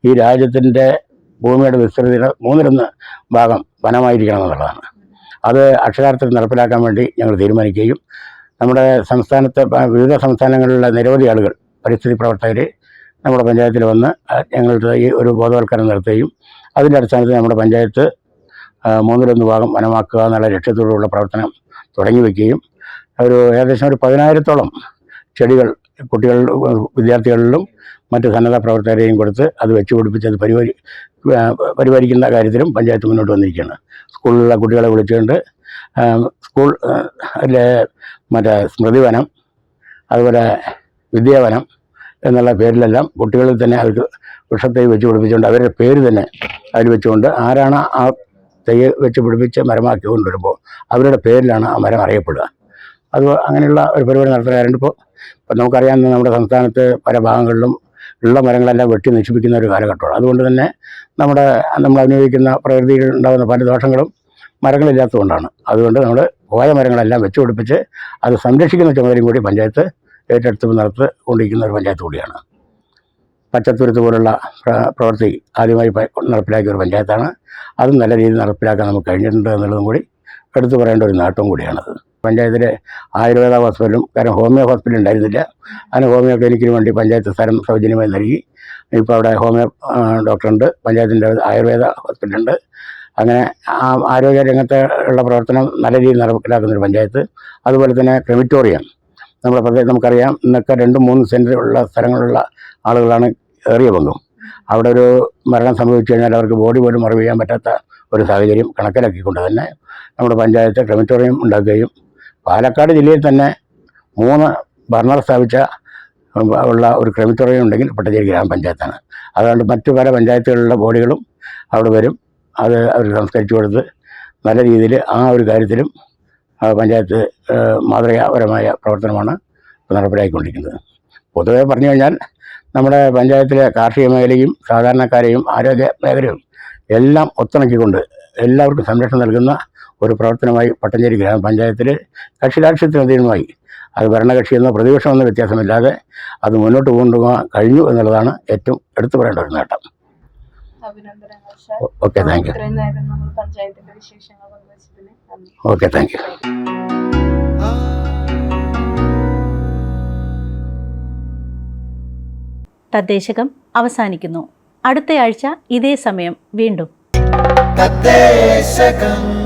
ഈ രാജ്യത്തിൻ്റെ ഭൂമിയുടെ വിസ്തൃതിയുടെ 1/3 ഭാഗം വനമായിരിക്കണം എന്നുള്ളതാണ്. അത് അക്ഷരാർത്ഥത്തിൽ നടപ്പിലാക്കാൻ വേണ്ടി ഞങ്ങൾ തീരുമാനിക്കുകയും നമ്മുടെ സംസ്ഥാനത്തെ വിവിധ സംസ്ഥാനങ്ങളിലുള്ള നിരവധി ആളുകൾ, പരിസ്ഥിതി പ്രവർത്തകർ നമ്മുടെ പഞ്ചായത്തിൽ വന്ന് ഞങ്ങളുടെ ഈ ഒരു ബോധവൽക്കരണം നടത്തുകയും അതിൻ്റെ അടിസ്ഥാനത്തിൽ നമ്മുടെ പഞ്ചായത്ത് 1/3 ഭാഗം വനമാക്കുക എന്നുള്ള ലക്ഷ്യത്തോടുള്ള പ്രവർത്തനം തുടങ്ങി വയ്ക്കുകയും ഏകദേശം ഒരു 10,000-ഓളം ചെടികൾ കുട്ടികൾ വിദ്യാർത്ഥികളിലും മറ്റ് സന്നദ്ധ പ്രവർത്തകരെയും കൊടുത്ത് അത് വെച്ച് പിടിപ്പിച്ച് അത് പരിപാലിക്കുന്ന കാര്യത്തിലും പഞ്ചായത്ത് മുന്നോട്ട് വന്നിരിക്കുകയാണ്. സ്കൂളിലുള്ള കുട്ടികളെ വിളിച്ചുകൊണ്ട് സ്കൂൾ മറ്റേ സ്മൃതിവനം അതുപോലെ വിദ്യാവനം എന്നുള്ള പേരിലെല്ലാം കുട്ടികളിൽ തന്നെ അവർക്ക് വൃക്ഷത്തൈ വെച്ച് പിടിപ്പിച്ചുകൊണ്ട് അവരുടെ പേര് തന്നെ അതിൽ വെച്ചുകൊണ്ട് ആരാണ് ആ തൈ വെച്ച് പിടിപ്പിച്ച് മരമാക്കി കൊണ്ടുവരുമ്പോൾ അവരുടെ പേരിലാണ് ആ മരം അറിയപ്പെടുക. അത് അങ്ങനെയുള്ള ഒരു പരിപാടി നടത്തുന്നവരുണ്ട്. ഇപ്പോൾ നമുക്കറിയാം, നമ്മുടെ സംസ്ഥാനത്ത് പല ഭാഗങ്ങളിലും ഉള്ള മരങ്ങളെല്ലാം വെട്ടി നശിപ്പിക്കുന്ന ഒരു കാലഘട്ടമാണ്. അതുകൊണ്ട് തന്നെ നമ്മൾ അനുഭവിക്കുന്ന പ്രകൃതിയിൽ ഉണ്ടാകുന്ന പല ദോഷങ്ങളും മരങ്ങളില്ലാത്തതുകൊണ്ടാണ്. അതുകൊണ്ട് നമ്മൾ പോയ മരങ്ങളെല്ലാം വെച്ച് പിടിപ്പിച്ച് അത് സംരക്ഷിക്കുന്ന ചുമതലയും കൂടി പഞ്ചായത്ത് ഏറ്റെടുത്ത് നടത്തിക്കൊണ്ടിരിക്കുന്ന ഒരു പഞ്ചായത്ത് കൂടിയാണ്. പച്ചത്തുരുത്ത് പോലുള്ള പ്രവൃത്തി ആദ്യമായി നടപ്പിലാക്കിയ ഒരു പഞ്ചായത്താണ്. അതും നല്ല രീതിയിൽ നടപ്പിലാക്കാൻ നമുക്ക് കഴിഞ്ഞിട്ടുണ്ട് എന്നുള്ളതും കൂടി എടുത്തു പറയേണ്ട ഒരു നേട്ടവും കൂടിയാണത്. പഞ്ചായത്തിലെ ആയുർവേദ ഹോസ്പിറ്റലും, കാരണം ഹോമിയോ ഹോസ്പിറ്റൽ ഉണ്ടായിരുന്നില്ല, അതിന് ഹോമിയോ ക്ലിനിക്കിന് വേണ്ടി പഞ്ചായത്ത് സ്ഥലം സൗജന്യമായി നൽകി. ഇപ്പോൾ അവിടെ ഹോമിയോ ഡോക്ടറുണ്ട്, പഞ്ചായത്തിൻ്റെ ആയുർവേദ ഹോസ്പിറ്റലുണ്ട്. അങ്ങനെ ആരോഗ്യ രംഗത്ത് ഉള്ള പ്രവർത്തനം നല്ല രീതിയിൽ നടപ്പിലാക്കുന്നൊരു പഞ്ചായത്ത്. അതുപോലെ തന്നെ ക്രെമിറ്റോറിയം നമ്മുടെ പ്രദേശത്ത് നമുക്കറിയാം, ഇന്നൊക്കെ 2-3 സെൻറ്റ് ഉള്ള സ്ഥലങ്ങളുള്ള ആളുകളാണ് ഏറിയ പങ്കും. അവിടെ ഒരു മരണം സംഭവിച്ചു കഴിഞ്ഞാൽ അവർക്ക് ബോഡി പോലും മറവ് ചെയ്യാൻ പറ്റാത്ത ഒരു സാഹചര്യം കണക്കിലാക്കിക്കൊണ്ട് തന്നെ നമ്മുടെ പഞ്ചായത്ത് ക്രെമിറ്റോറിയം ഉണ്ടാക്കുകയും പാലക്കാട് ജില്ലയിൽ തന്നെ 3 ബർണർ സ്ഥാപിച്ച ഉള്ള ഒരു ക്രെമിറ്റോറിയം ഉണ്ടെങ്കിൽ പട്ടഞ്ചേരി ഗ്രാമപഞ്ചായത്താണ്. അതുകൊണ്ട് മറ്റു പല പഞ്ചായത്തുകളിലുള്ള ബോഡികളും അവിടെ വരും. അത് അവർ സംസ്കരിച്ചു കൊടുത്ത് നല്ല രീതിയിൽ ആ ഒരു കാര്യത്തിലും പഞ്ചായത്ത് മാതൃകാപരമായ പ്രവർത്തനമാണ് നടപ്പിലാക്കിക്കൊണ്ടിരിക്കുന്നത്. പൊതുവെ പറഞ്ഞു കഴിഞ്ഞാൽ നമ്മുടെ പഞ്ചായത്തിലെ കാർഷിക മേഖലയും സാധാരണക്കാരെയും ആരോഗ്യ മേഖലയും എല്ലാം ഒത്തിണക്കിക്കൊണ്ട് എല്ലാവർക്കും സംരക്ഷണം നൽകുന്ന ഒരു പ്രവർത്തനമായി പട്ടഞ്ചേരി ഗ്രാമപഞ്ചായത്തിൽ കക്ഷിരാഷ്ട്രീയത്തിനധീനമായി അത് ഭരണകക്ഷിയെന്നോ പ്രതിപക്ഷമെന്നോ വ്യത്യാസമില്ലാതെ അത് മുന്നോട്ട് കൊണ്ടുപോകാൻ കഴിഞ്ഞു എന്നുള്ളതാണ് ഏറ്റവും എടുത്തു പറയേണ്ട ഒരു നേട്ടം. അഭിനന്ദനങ്ങൾ സർ. Okay, thank you. ഇത്രയും നേരം നമ്മൾ പഞ്ചായത്തിന്റെ വിശേഷങ്ങൾ പങ്കുവച്ചതിന് നന്ദി. Okay, thank you. തദ്ദേശകം അവസാനിക്കുന്നു. അടുത്തയാഴ്ച ഇതേ സമയം വീണ്ടും. തദ്ദേശകം.